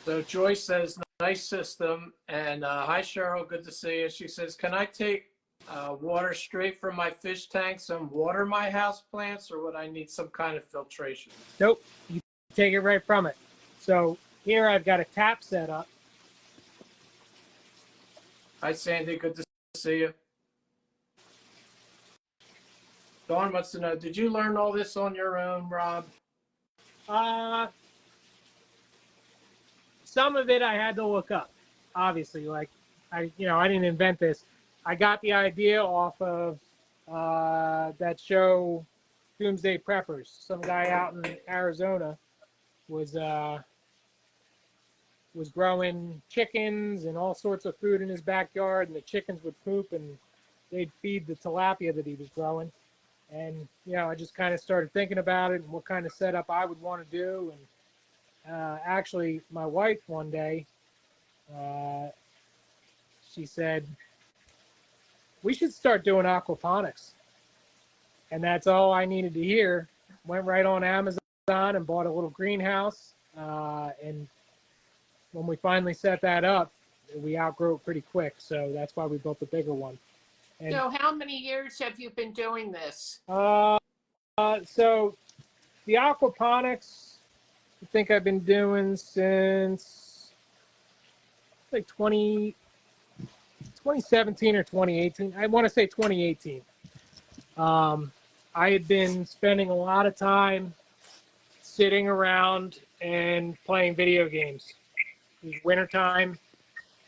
So Joyce says, nice system. And hi, Cheryl. Good to see you. She says, can I take water straight from my fish tanks and water my house plants, or would I need some kind of filtration? Nope. You take it right from it. So here I've got a tap set up. Hi, Sandy. Good to see you. Dawn wants to know, did you learn all this on your own, Rob? Some of it I had to look up, obviously. Like I didn't invent this. I got the idea off of that show, Doomsday Preppers. Some guy out in Arizona was growing chickens and all sorts of food in his backyard, and the chickens would poop, and they'd feed the tilapia that he was growing. And, I just kind of started thinking about it and what kind of setup I would want to do. And actually, my wife one day, she said, we should start doing aquaponics. And that's all I needed to hear. Went right on Amazon and bought a little greenhouse. And when we finally set that up, we outgrew it pretty quick. So that's why we built the bigger one. And, So how many years have you been doing this? so the aquaponics, I think I've been doing since like 2017 or 2018. I want to say 2018. I had been spending a lot of time sitting around and playing video games. It was wintertime,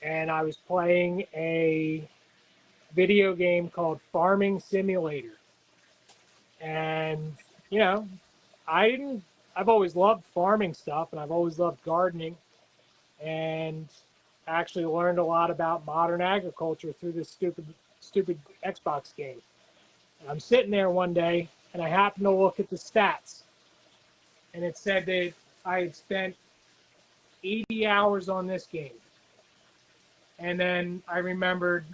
and I was playing a video game called Farming Simulator. And, I've always loved farming stuff, and I've always loved gardening, and actually learned a lot about modern agriculture through this stupid Xbox game. And I'm sitting there one day, and I happened to look at the stats, and it said that I had spent 80 hours on this game. And then I remembered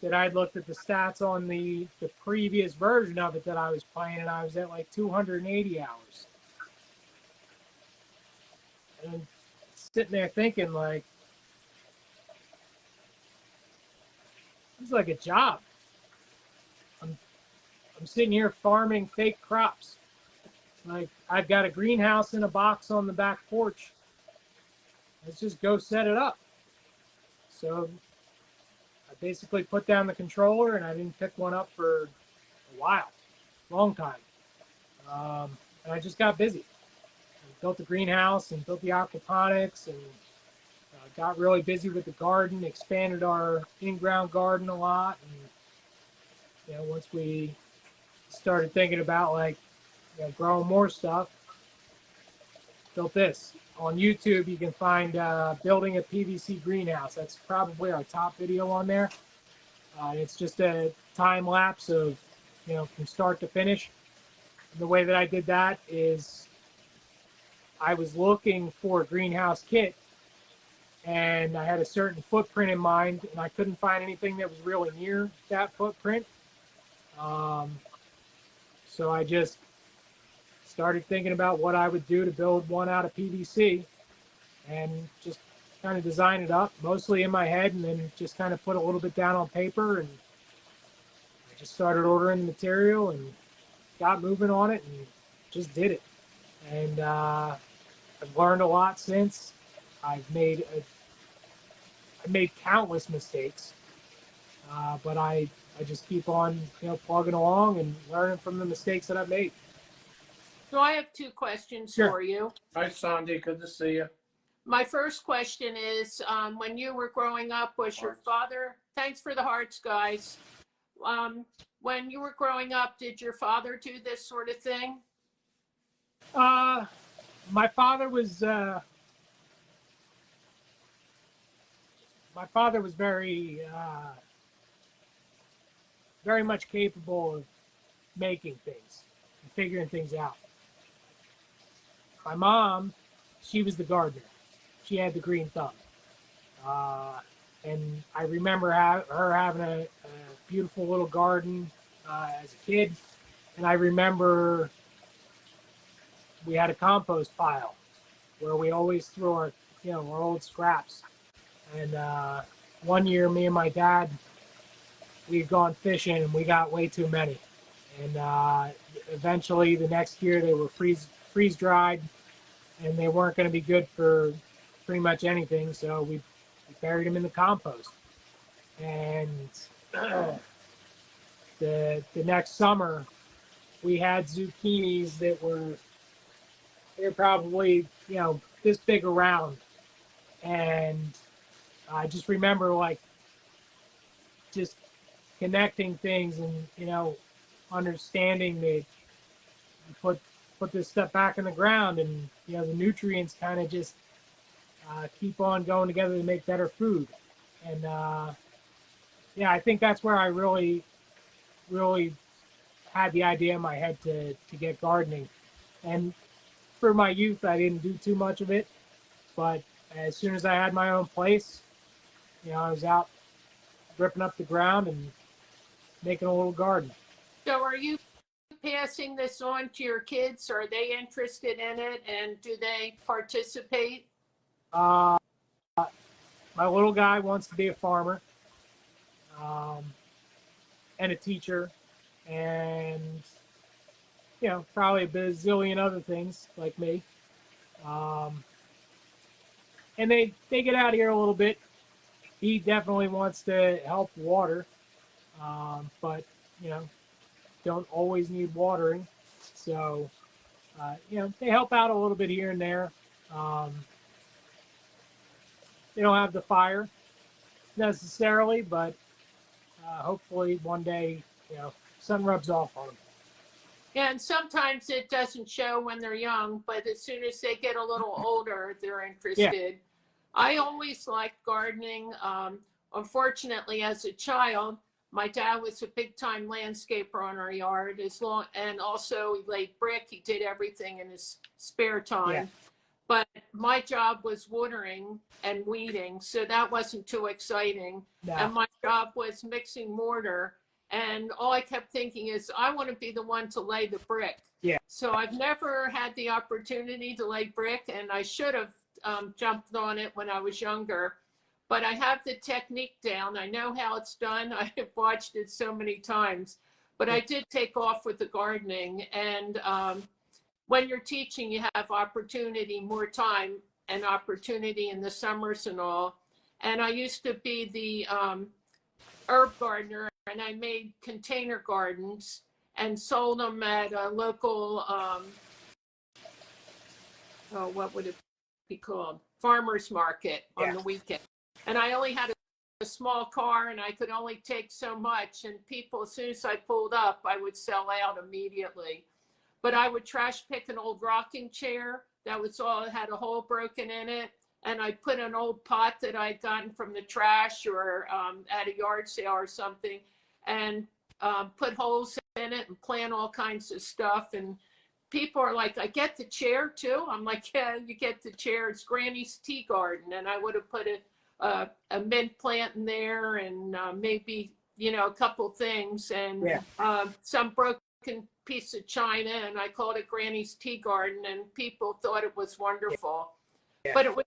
that I'd looked at the stats on the previous version of it that I was playing, and I was at like 280 hours. And I'm sitting there thinking, like, it's like a job. I'm sitting here farming fake crops. Like, I've got a greenhouse in a box on the back porch. Let's just go set it up. So I basically put down the controller, and I didn't pick one up for a while, long time. And I just got busy. I built the greenhouse and built the aquaponics, and got really busy with the garden, expanded our in-ground garden a lot. And, once we started thinking about growing more stuff, built this. On YouTube, you can find building a PVC greenhouse. That's probably our top video on there. It's just a time lapse of, from start to finish. And the way that I did that is I was looking for a greenhouse kit, and I had a certain footprint in mind, and I couldn't find anything that was really near that footprint. So I just started thinking about what I would do to build one out of PVC, and just kind of design it up, mostly in my head, and then just kind of put a little bit down on paper. And I just started ordering the material and got moving on it and just did it. And I've learned a lot since. I've made countless mistakes, but I just keep on plugging along and learning from the mistakes that I've made. So I have two questions Sure. for you. Hi, Sandy. Good to see you. My first question is, when you were growing up, was your father, thanks for the hearts, guys. When you were growing up, did your father do this sort of thing? My father was very very much capable of making things and figuring things out. My mom, she was the gardener. She had the green thumb. And I remember her having a beautiful little garden as a kid. And I remember we had a compost pile where we always threw our old scraps. And one year, me and my dad, we had gone fishing and we got way too many. And eventually, the next year, they were freeze dried, and they weren't going to be good for pretty much anything. So we buried them in the compost. And the next summer, we had zucchinis that they're probably this big around. And I just remember just connecting things and understanding that you put this stuff back in the ground, and the nutrients kind of just keep on going together to make better food. And I think that's where I really had the idea in my head to get gardening. And for my youth, I didn't do too much of it, but as soon as I had my own place, I was out ripping up the ground and making a little garden. So are you passing this on to your kids? Are they interested in it, and do they participate? My little guy wants to be a farmer, and a teacher, and probably a bazillion other things like me. And they get out here a little bit. He definitely wants to help water, but don't always need watering. So they help out a little bit here and there. They don't have the fire necessarily, but hopefully one day sun rubs off on them. Yeah, and sometimes it doesn't show when they're young, but as soon as they get a little older, they're interested. Yeah. I always liked gardening. Unfortunately, as a child, my dad was a big-time landscaper on our yard, and also he laid brick. He did everything in his spare time. Yeah. But my job was watering and weeding, so that wasn't too exciting. No. And my job was mixing mortar. And all I kept thinking is, I want to be the one to lay the brick. Yeah. So I've never had the opportunity to lay brick, and I should have jumped on it when I was younger. But I have the technique down. I know how it's done. I have watched it so many times. But I did take off with the gardening. And when you're teaching, you have opportunity, more time and opportunity in the summers and all. And I used to be the herb gardener, and I made container gardens and sold them at a local, what would it be called? Farmer's market on the weekend. And I only had a small car, and I could only take so much. And people, as soon as I pulled up, I would sell out immediately. But I would trash pick an old rocking chair that was all had a hole broken in it. And I put an old pot that I'd gotten from the trash or at a yard sale or something, and put holes in in it and plant all kinds of stuff. And people are like, I get the chair too. I'm like, yeah, you get the chair. It's Granny's tea garden. And I would have put a mint plant in there and maybe, you know, a couple things and some broken piece of china. And I called it Granny's tea garden, and people thought it was wonderful. Yeah. But it was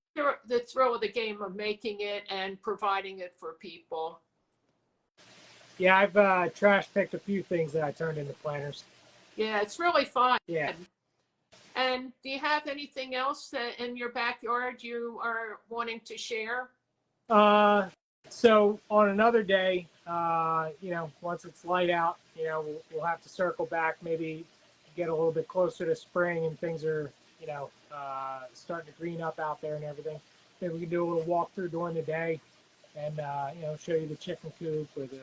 the thrill of the game of making it and providing it for people. Yeah, I've trash picked a few things that I turned into planters. Yeah, it's really fun. Yeah. And do you have anything else that in your backyard you are wanting to share? So on another day, you know, once it's light out, you know, we'll have to circle back, maybe get a little bit closer to spring and things are, you know, starting to green up out there and everything. Maybe we can do a little walkthrough during the day and, you know, show you the chicken coop or the,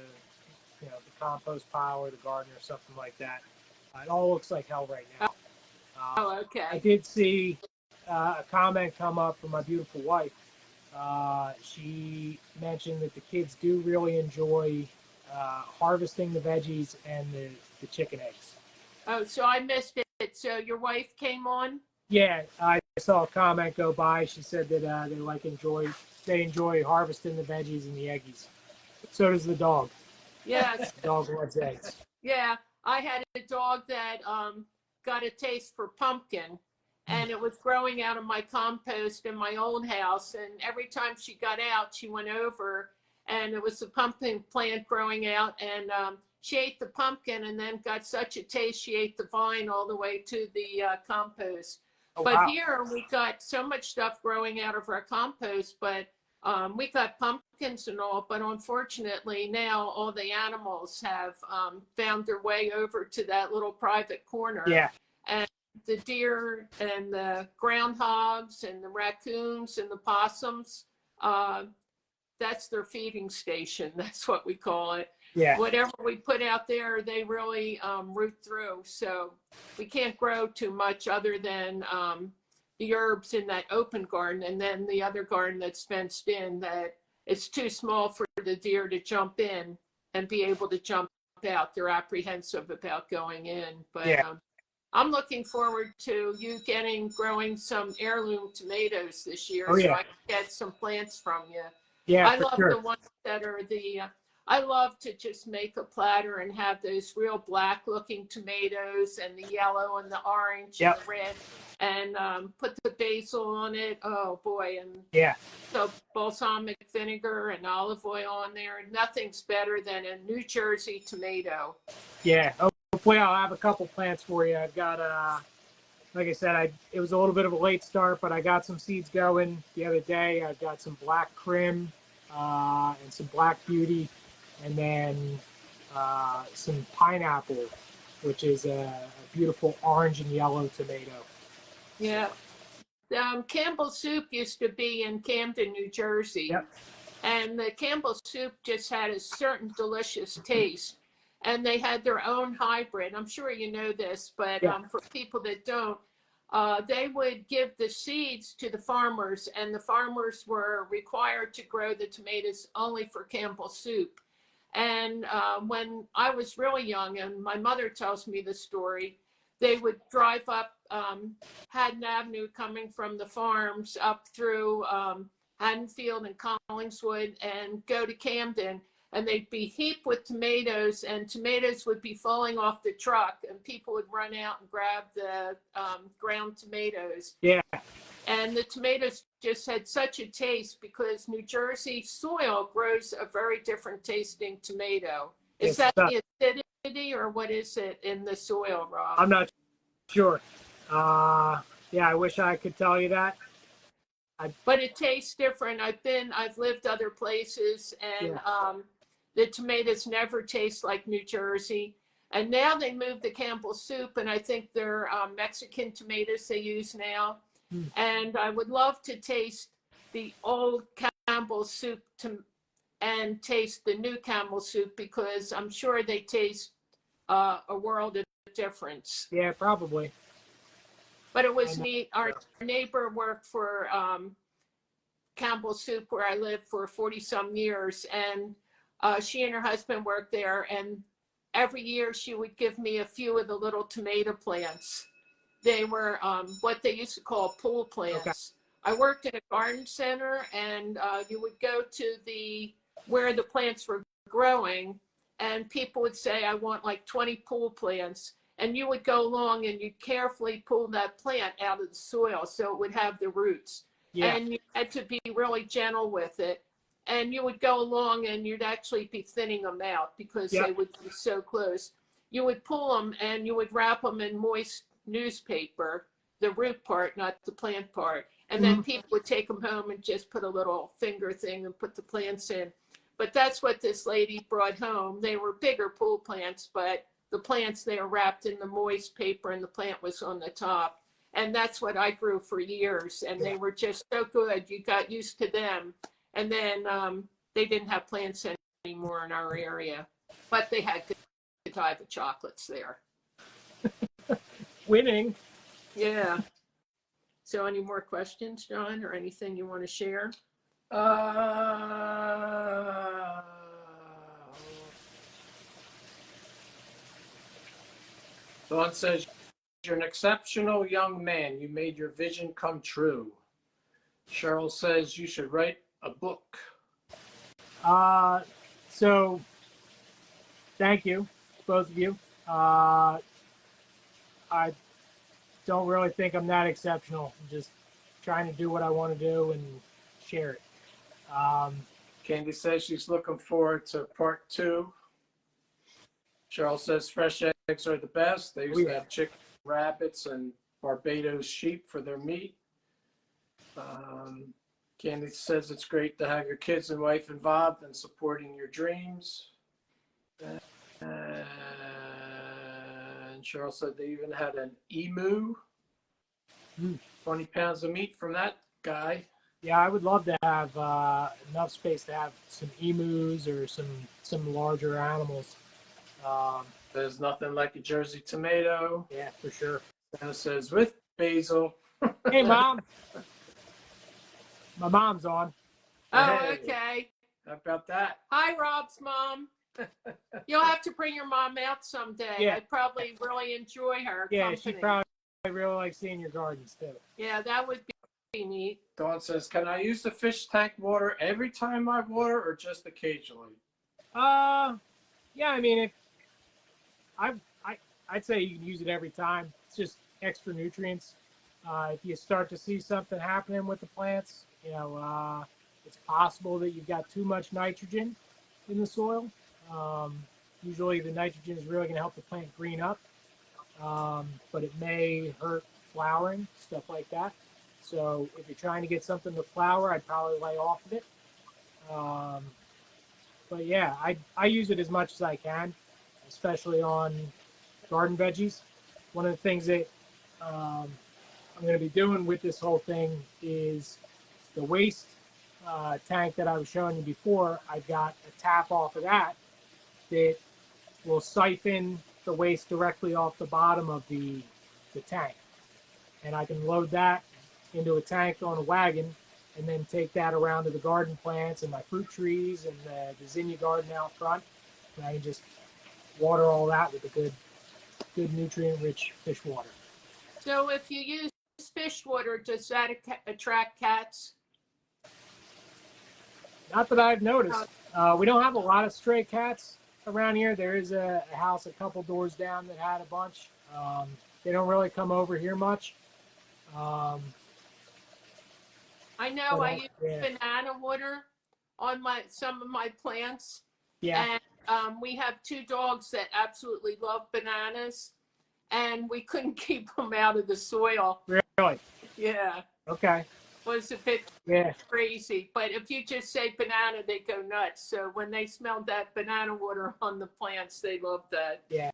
you know, the compost pile or the garden or something like that. It all looks like hell right now. Oh, okay. I did see a comment come up from my beautiful wife. She mentioned that the kids do really enjoy harvesting the veggies and the chicken eggs. Oh, so I missed it. So your wife came on? Yeah, I saw a comment go by. She said that they enjoy harvesting the veggies and the eggies. So does the dog. Yes. The dog loves eggs. Yeah, I had a dog that got a taste for pumpkin, and it was growing out of my compost in my old house. And every time she got out, she went over, and it was a pumpkin plant growing out, and she ate the pumpkin and then got such a taste, she ate the vine all the way to the compost. Oh, but wow. Here we got so much stuff growing out of our compost, but we got pumpkins and all, but unfortunately now all the animals have found their way over to that little private corner. Yeah. And the deer and the groundhogs and the raccoons and the possums, that's their feeding station. That's what we call it. Yeah. Whatever we put out there, they really root through. So we can't grow too much other than the herbs in that open garden, and then the other garden that's fenced in, that it's too small for the deer to jump in and be able to jump out. They're apprehensive about going in. But Yeah. I'm looking forward to you growing some heirloom tomatoes this year. Oh, yeah. So I can get some plants from you. Yeah, I for love sure. the ones that are I love to just make a platter and have those real black looking tomatoes and the yellow and the orange and the red, and put the basil on it. Oh boy. And so balsamic vinegar and olive oil on there. Nothing's better than a New Jersey tomato. Yeah. Hopefully I'll have a couple plants for you. I've got, like I said, it was a little bit of a late start, but I got some seeds going the other day. I've got some black crim and some black beauty, and then some pineapple, which is a beautiful orange and yellow tomato. Yeah. Campbell's Soup used to be in Camden, New Jersey. Yep. And the Campbell's Soup just had a certain delicious taste. And they had their own hybrid. I'm sure you know this, but for people that don't, they would give the seeds to the farmers, and the farmers were required to grow the tomatoes only for Campbell's Soup. And when I was really young, and my mother tells me the story, they would drive up Haddon Avenue coming from the farms up through Haddonfield and Collingswood and go to Camden, and they'd be heaped with tomatoes, and tomatoes would be falling off the truck, and people would run out and grab the ground tomatoes. Yeah. And the tomatoes just had such a taste because New Jersey soil grows a very different tasting tomato. Is that the acidity, or what is it in the soil, Rob? I'm not sure. Yeah, I wish I could tell you that. But it tastes different. I've lived other places, and the tomatoes never taste like New Jersey. And now they moved the Campbell's Soup, and I think they're Mexican tomatoes they use now. And I would love to taste the old Campbell's Soup and taste the new Campbell's Soup, because I'm sure they taste a world of difference. Yeah, probably. But it was neat. Our neighbor worked for Campbell's Soup where I lived for 40 some years, and she and her husband worked there, and every year she would give me a few of the little tomato plants. They were what they used to call pool plants. Okay. I worked in a garden center, and you would go to where the plants were growing, and people would say, I want like 20 pool plants. And you would go along and you'd carefully pull that plant out of the soil so it would have the roots. Yeah. And you had to be really gentle with it. And you would go along and you'd actually be thinning them out because they would be so close. You would pull them and you would wrap them in moist newspaper, the root part, not the plant part. And then people would take them home and just put a little finger thing and put the plants in. But that's what this lady brought home. They were bigger pool plants, but the plants, they were wrapped in the moist paper and the plant was on the top. And that's what I grew for years. And they were just so good. You got used to them. And then they didn't have plants anymore in our area. But they had Godiva chocolates there. Winning. Yeah. So any more questions, John, or anything you want to share? Dawn says, you're an exceptional young man. You made your vision come true. Cheryl says you should write a book. So thank you, both of you. I don't really think I'm that exceptional. I'm just trying to do what I want to do and share it. Candy says she's looking forward to part 2. Cheryl says fresh eggs are the best. They used to have chicken, rabbits, and Barbados sheep for their meat. Candy says it's great to have your kids and wife involved in supporting your dreams. And Cheryl said they even had an emu. 20 pounds of meat from that guy. Yeah, I would love to have enough space to have some emus or some larger animals. There's nothing like a Jersey tomato. Yeah, for sure. And it says with basil. Hey, Mom. My mom's on. Oh, Hey. okay. How about that? Hi, Rob's mom. You'll have to bring your mom out someday. Yeah. I'd probably really enjoy her Yeah, company. she probably really likes seeing your gardens, too. Yeah, that would be neat. Dawn says, can I use the fish tank water every time I water or just occasionally? Yeah, I mean, I'd say you can use it every time. It's just extra nutrients. If you start to see something happening with the plants, it's possible that you've got too much nitrogen in the soil. Usually the nitrogen is really going to help the plant green up, but it may hurt flowering, stuff like that. So if you're trying to get something to flower, I'd probably lay off of it. But yeah, I use it as much as I can, especially on garden veggies. One of the things that I'm going to be doing with this whole thing is the waste tank that I was showing you before. I've got a tap off of that will siphon the waste directly off the bottom of the tank. And I can load that into a tank on a wagon and then take that around to the garden plants and my fruit trees and the zinnia garden out front. And I can just water all that with the good nutrient-rich fish water. So if you use fish water, does that attract cats? Not that I've noticed. We don't have a lot of stray cats around here. There is a house a couple doors down that had a bunch. They don't really come over here much. I know I use banana water on some of my plants. Yeah. And we have 2 dogs that absolutely love bananas, and we couldn't keep them out of the soil. Really? Yeah. Okay. Was a bit crazy, but if you just say banana, they go nuts. So when they smelled that banana water on the plants, they loved that. Yeah,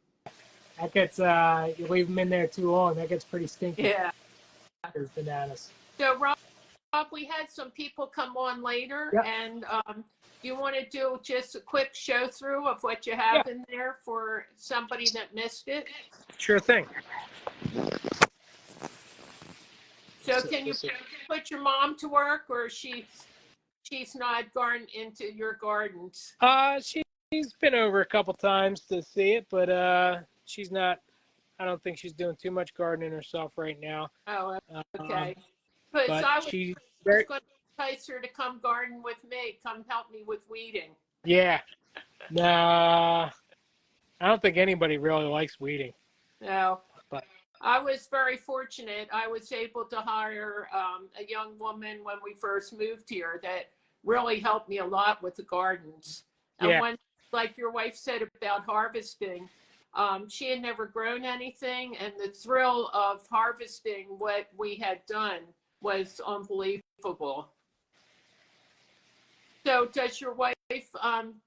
that gets you leave them in there too long, that gets pretty stinky. Yeah, there's bananas. So Rob, we had some people come on later, and you want to do just a quick show through of what you have in there for somebody that missed it? Sure thing. So can you put your mom to work, or she's not into your gardens? been over a couple times to see it, but she's not. I don't think she's doing too much gardening herself right now. Oh, Um, okay. But but I was she's going very, to entice her to come garden with me. Come help me with weeding. yeah. Nah, I don't think anybody really likes weeding. No. But I was very fortunate. I was able to hire a young woman when we first moved here that really helped me a lot with the gardens. And yeah, when, like your wife said about harvesting, she had never grown anything, and the thrill of harvesting what we had done was unbelievable. So, does your wife,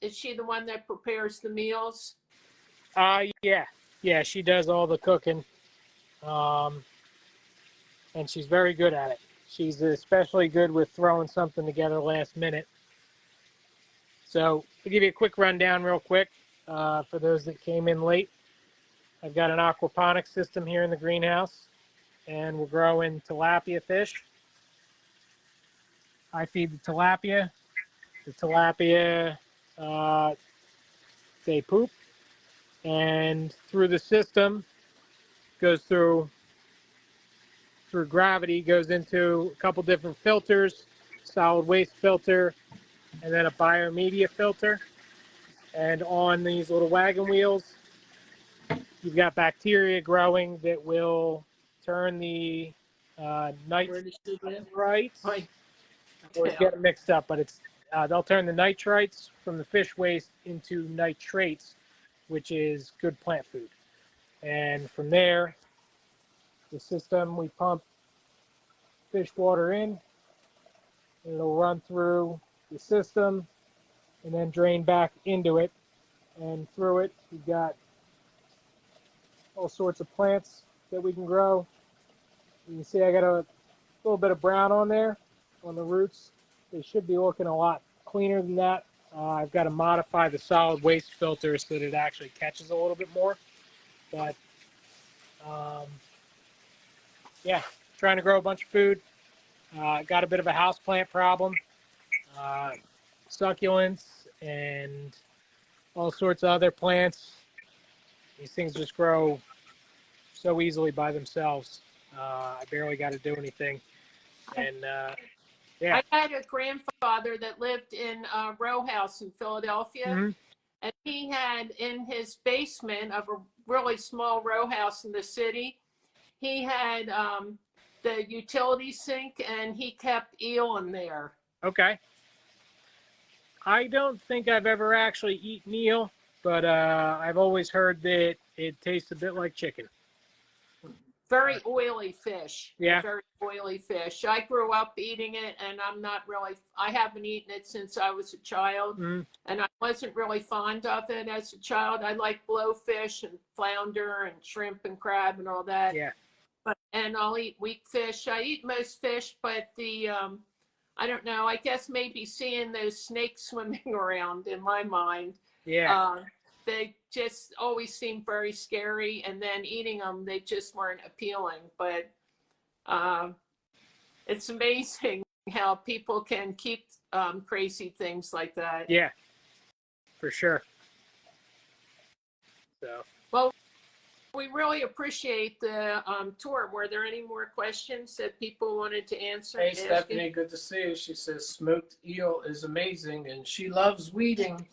is she the one that prepares the meals? yeah, she does all the cooking, and she's very good at it. She's especially good with throwing something together last minute. So, to give you a quick rundown, real quick, for those that came in late, I've got an aquaponics system here in the greenhouse, and we're growing tilapia fish. I feed the tilapia. The tilapia, uh, they poop, and through the system, goes through gravity, goes into a couple different filters, solid waste filter, and then a biomedia filter. And on these little wagon wheels, you've got bacteria growing that will turn the Where does she live? nitrites. Oh, I always get them mixed up, but it's they'll turn the nitrites from the fish waste into nitrates, which is good plant food. And from there, the system, we pump fish water in, and it'll run through the system and then drain back into it. And through it, we've got all sorts of plants that we can grow. You can see I got a little bit of brown on there on the roots. They should be looking a lot cleaner than that. I've got to modify the solid waste filter so that it actually catches a little bit more. But yeah, trying to grow a bunch of food. Got a bit of a houseplant problem. Succulents and all sorts of other plants. These things just grow so easily by themselves. I barely got to do anything. And yeah. I had a grandfather that lived in a row house in Philadelphia, Mm-hmm. and he had in his basement of a really small row house in the city, he had the utility sink, and he kept eel in there. Okay. I don't think I've ever actually eaten eel, but I've always heard that it tastes a bit like chicken. Very oily fish. Yeah. Very oily fish. I grew up eating it, and I haven't eaten it since I was a child, and I wasn't really fond of it as a child. I like blowfish and flounder and shrimp and crab and all that. Yeah. And I'll eat weak fish. I eat most fish, but I don't know. I guess maybe seeing those snakes swimming around in my mind. Yeah. They just always seemed very scary, and then eating them, they just weren't appealing. But it's amazing how people can keep crazy things like that. Yeah. For sure. So. Well, we really appreciate the tour. Were there any more questions that people wanted to answer? Hey, Stephanie, good to see you. She says smoked eel is amazing, and she loves weeding.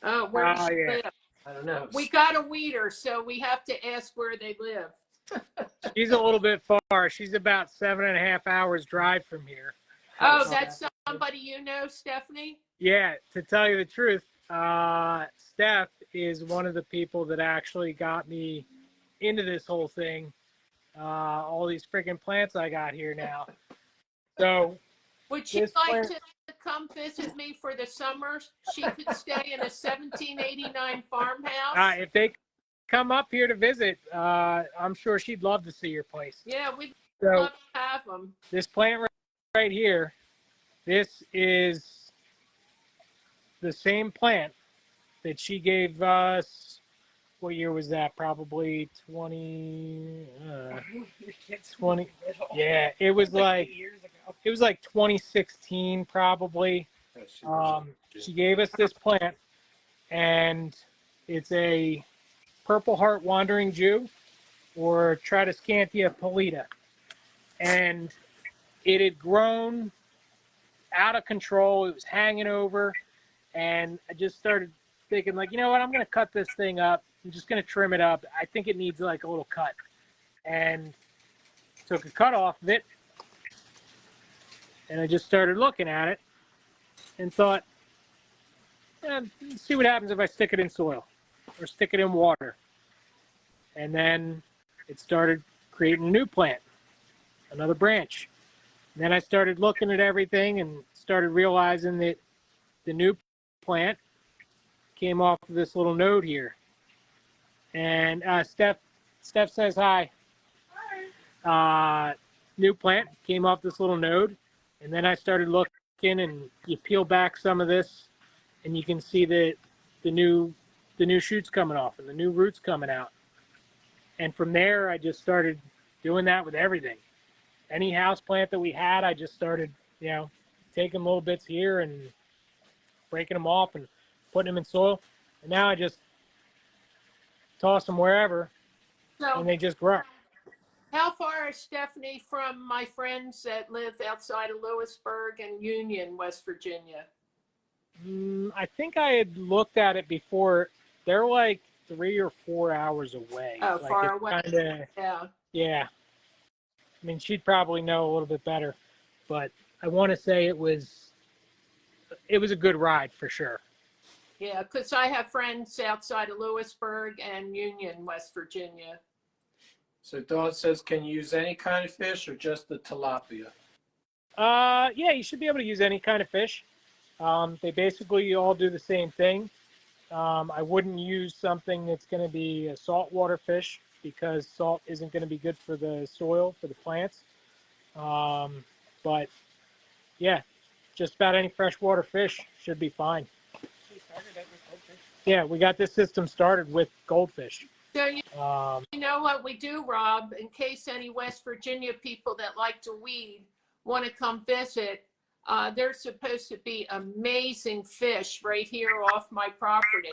Oh, where does she yeah. live? I don't know. We got a weeder, so we have to ask where they live. She's a little bit far. She's about 7.5 hours drive from here. Oh, that's somebody you know, Stephanie? Yeah, to tell you the truth, Steph is one of the people that actually got me into this whole thing. All these freaking plants I got here now. So would she like to come visit me for the summer? She could stay in a 1789 farmhouse. If they come up here to visit, I'm sure she'd love to see your place. Yeah, we'd love to have them. This plant right here, this is the same plant that she gave us. What year was that? Probably 20. Yeah, it was like 2016 probably. She gave us this plant, and it's a Purple Heart Wandering Jew, or Tradescantia pallida. And it had grown out of control. It was hanging over. And I just started thinking, like, you know what? I'm going to cut this thing up. I'm just going to trim it up. I think it needs like a little cut. And took a cut off of it. And I just started looking at it and thought, see what happens if I stick it in soil or stick it in water. And then it started creating a new plant, another branch. And then I started looking at everything and started realizing that the new plant came off of this little node here. And Steph says hi. Hi. New plant came off this little node. And then I started looking, and you peel back some of this, and you can see that the new shoots coming off and the new roots coming out. And from there, I just started doing that with everything. Any house plant that we had, I just started, taking little bits here and breaking them off and putting them in soil. And now I just toss them wherever, and they just grow. How far is Stephanie from my friends that live outside of Lewisburg and Union, West Virginia? I think I had looked at it before. They're like 3 or 4 hours away. Oh, like far away. Kinda, yeah. I mean, she'd probably know a little bit better, but I want to say it was a good ride for sure. Yeah, because I have friends outside of Lewisburg and Union, West Virginia. So Dawn says, can you use any kind of fish or just the tilapia? Yeah, you should be able to use any kind of fish. They basically all do the same thing. I wouldn't use something that's going to be a saltwater fish, because salt isn't going to be good for the soil, for the plants. But yeah, just about any freshwater fish should be fine. Yeah, we got this system started with goldfish. So you know what we do, Rob, in case any West Virginia people that like to weed want to come visit, there's supposed to be amazing fish right here off my property.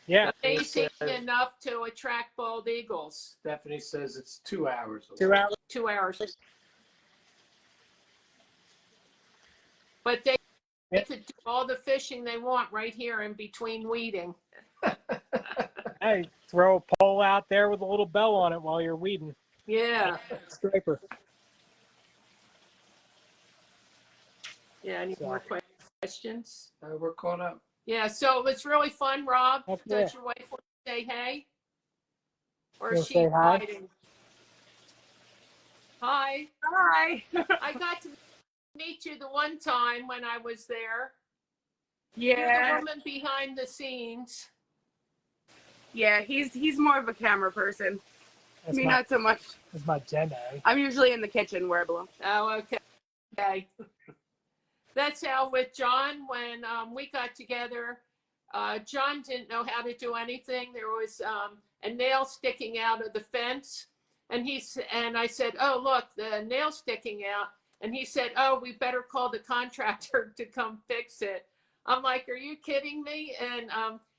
Yeah. Amazing enough to attract bald eagles. Stephanie says it's 2 hours. 2 hours. 2 hours. But they could do all the fishing they want right here in between weeding. Hey, throw a pole out there with a little bell on it while you're weeding. Yeah. Striper. Yeah, any more questions? We're caught up. Yeah, so it was really fun, Rob. Heck yeah. Does your wife want to say hey? Or You'll is she say hi? hiding? Hi. Hi. I got to meet you the one time when I was there. Yeah. You're the woman behind the scenes. Yeah, he's more of a camera person. That's Me, my, not so much. that's my Jenna. I'm usually in the kitchen where I belong. Oh, okay. Okay. That's how with John, when we got together, John didn't know how to do anything. There was a nail sticking out of the fence. And I said, oh, look, the nail sticking out. And he said, oh, we better call the contractor to come fix it. I'm like, are you kidding me? And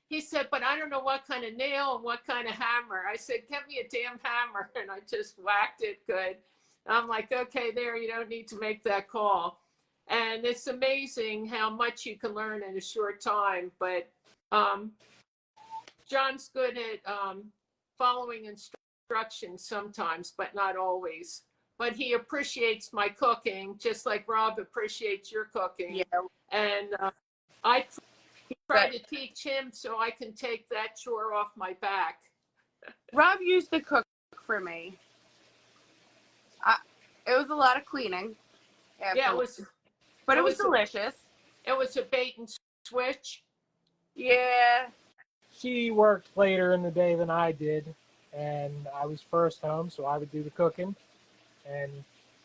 he said, but I don't know what kind of nail and what kind of hammer. I said, get me a damn hammer. And I just whacked it good. I'm like, okay, there, you don't need to make that call. And it's amazing how much you can learn in a short time. But John's good at following instructions sometimes, but not always. But he appreciates my cooking, just like Rob appreciates your cooking. Yeah. And I try to teach him so I can take that chore off my back. Rob used to cook for me. It was a lot of cleaning. Yeah, it was delicious. It was a bait and switch. Yeah. She worked later in the day than I did, and I was first home, so I would do the cooking, and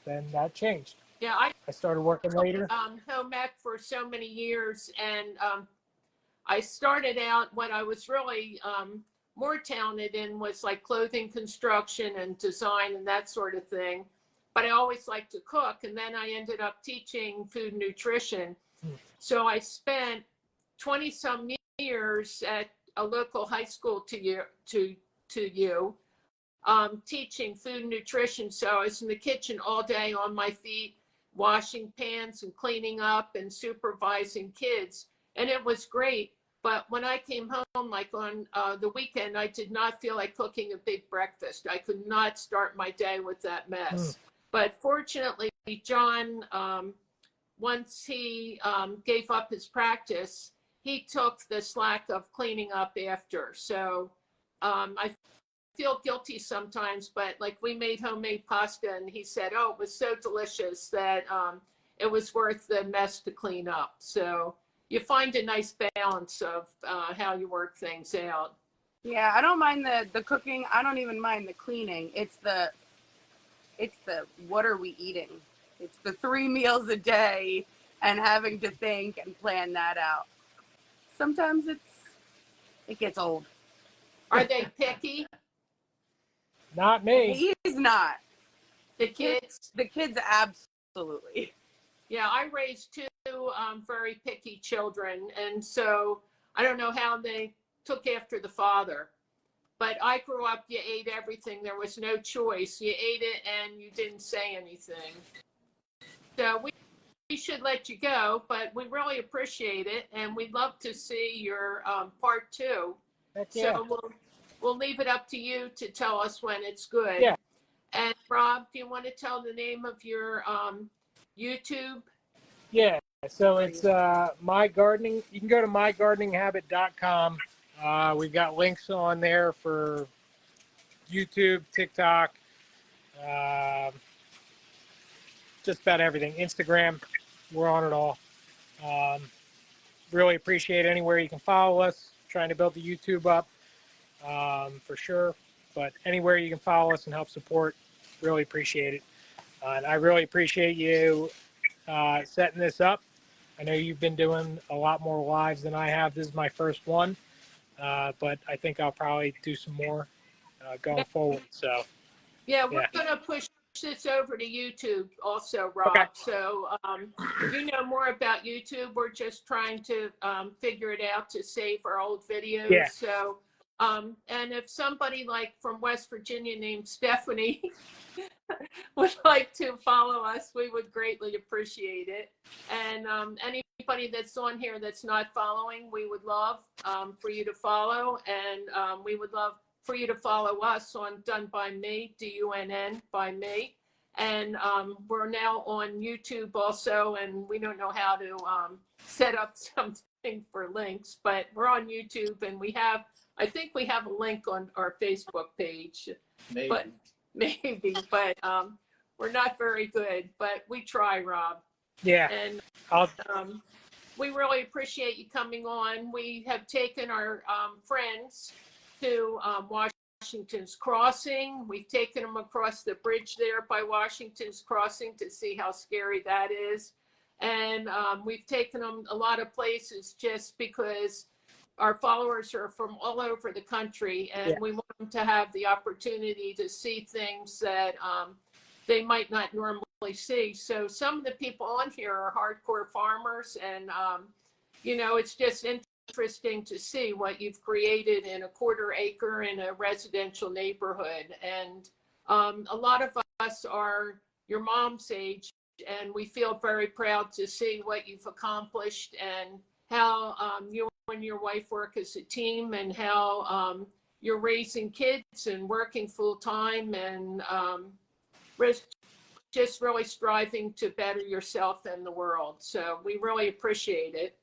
then that changed. Yeah, I started working later. Home ec for so many years, and I started out what I was really more talented in was like clothing construction and design and that sort of thing. But I always liked to cook, and then I ended up teaching food nutrition. So I spent 20 some years at a local high school to you, teaching food and nutrition. So I was in the kitchen all day on my feet, washing pans and cleaning up and supervising kids. And it was great. But when I came home, like on the weekend, I did not feel like cooking a big breakfast. I could not start my day with that mess. But fortunately, John, once he gave up his practice, he took the slack of cleaning up after. So I feel guilty sometimes, but like we made homemade pasta and he said, oh, it was so delicious that it was worth the mess to clean up. So you find a nice balance of how you work things out. Yeah, I don't mind the cooking. I don't even mind the cleaning. It's the what are we eating? It's the 3 meals a day and having to think and plan that out. Sometimes it gets old. Are they picky? Not me. He's not. The kids? The kids absolutely. Yeah, I raised 2 very picky children. And so I don't know how they took after the father. But I grew up, you ate everything. There was no choice. You ate it and you didn't say anything. So we should let you go, but we really appreciate it. And we'd love to see your part 2. Heck yeah. So we'll leave it up to you to tell us when it's good. Yeah. And Rob, do you want to tell the name of your YouTube? Yeah, so it's My Gardening. You can go to mygardeninghabit.com. We've got links on there for YouTube, TikTok, just about everything. Instagram, we're on it all. Really appreciate anywhere you can follow us. Trying to build the YouTube up for sure. But anywhere you can follow us and help support, really appreciate it. And I really appreciate you setting this up. I know you've been doing a lot more lives than I have. This is my first one, but I think I'll probably do some more going forward. So yeah, we're going to push this over to YouTube also, Rob. Okay. So you know more about YouTube. We're just trying to figure it out to save our old videos. Yeah. So and if somebody like from West Virginia named Stephanie would like to follow us, we would greatly appreciate it. And anybody that's on here that's not following, we would love for you to follow. And we would love for you to follow us on Done By Me, DUNN by me. And we're now on YouTube also, and we don't know how to set up something for links, but we're on YouTube, and I think we have a link on our Facebook page. Maybe. But maybe, but we're not very good, but we try, Rob. yeah, And I'll we really appreciate you coming on. We have taken our friends to Washington's Crossing. We've taken them across the bridge there by Washington's Crossing to see how scary that is. And we've taken them a lot of places just because our followers are from all over the country, and we want them to have the opportunity to see things that they might not normally see. So some of the people on here are hardcore farmers, and you know, it's just interesting to see what you've created in a 1/4 acre in a residential neighborhood. And a lot of us are your mom's age, and we feel very proud to see what you've accomplished and how you and your wife work as a team, and how you're raising kids and working full time, and just really striving to better yourself and the world. So we really appreciate it.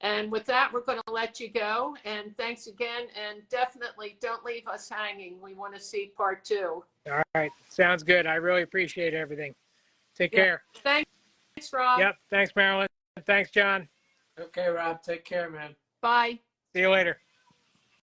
And with that, we're going to let you go. And thanks again. And definitely don't leave us hanging. We want to see part 2. all right. Sounds good. I really appreciate everything. Take care. Thanks, Rob. Yep. Thanks, Marilyn. Thanks, John. Okay, Rob, take care, man. Bye. See you later.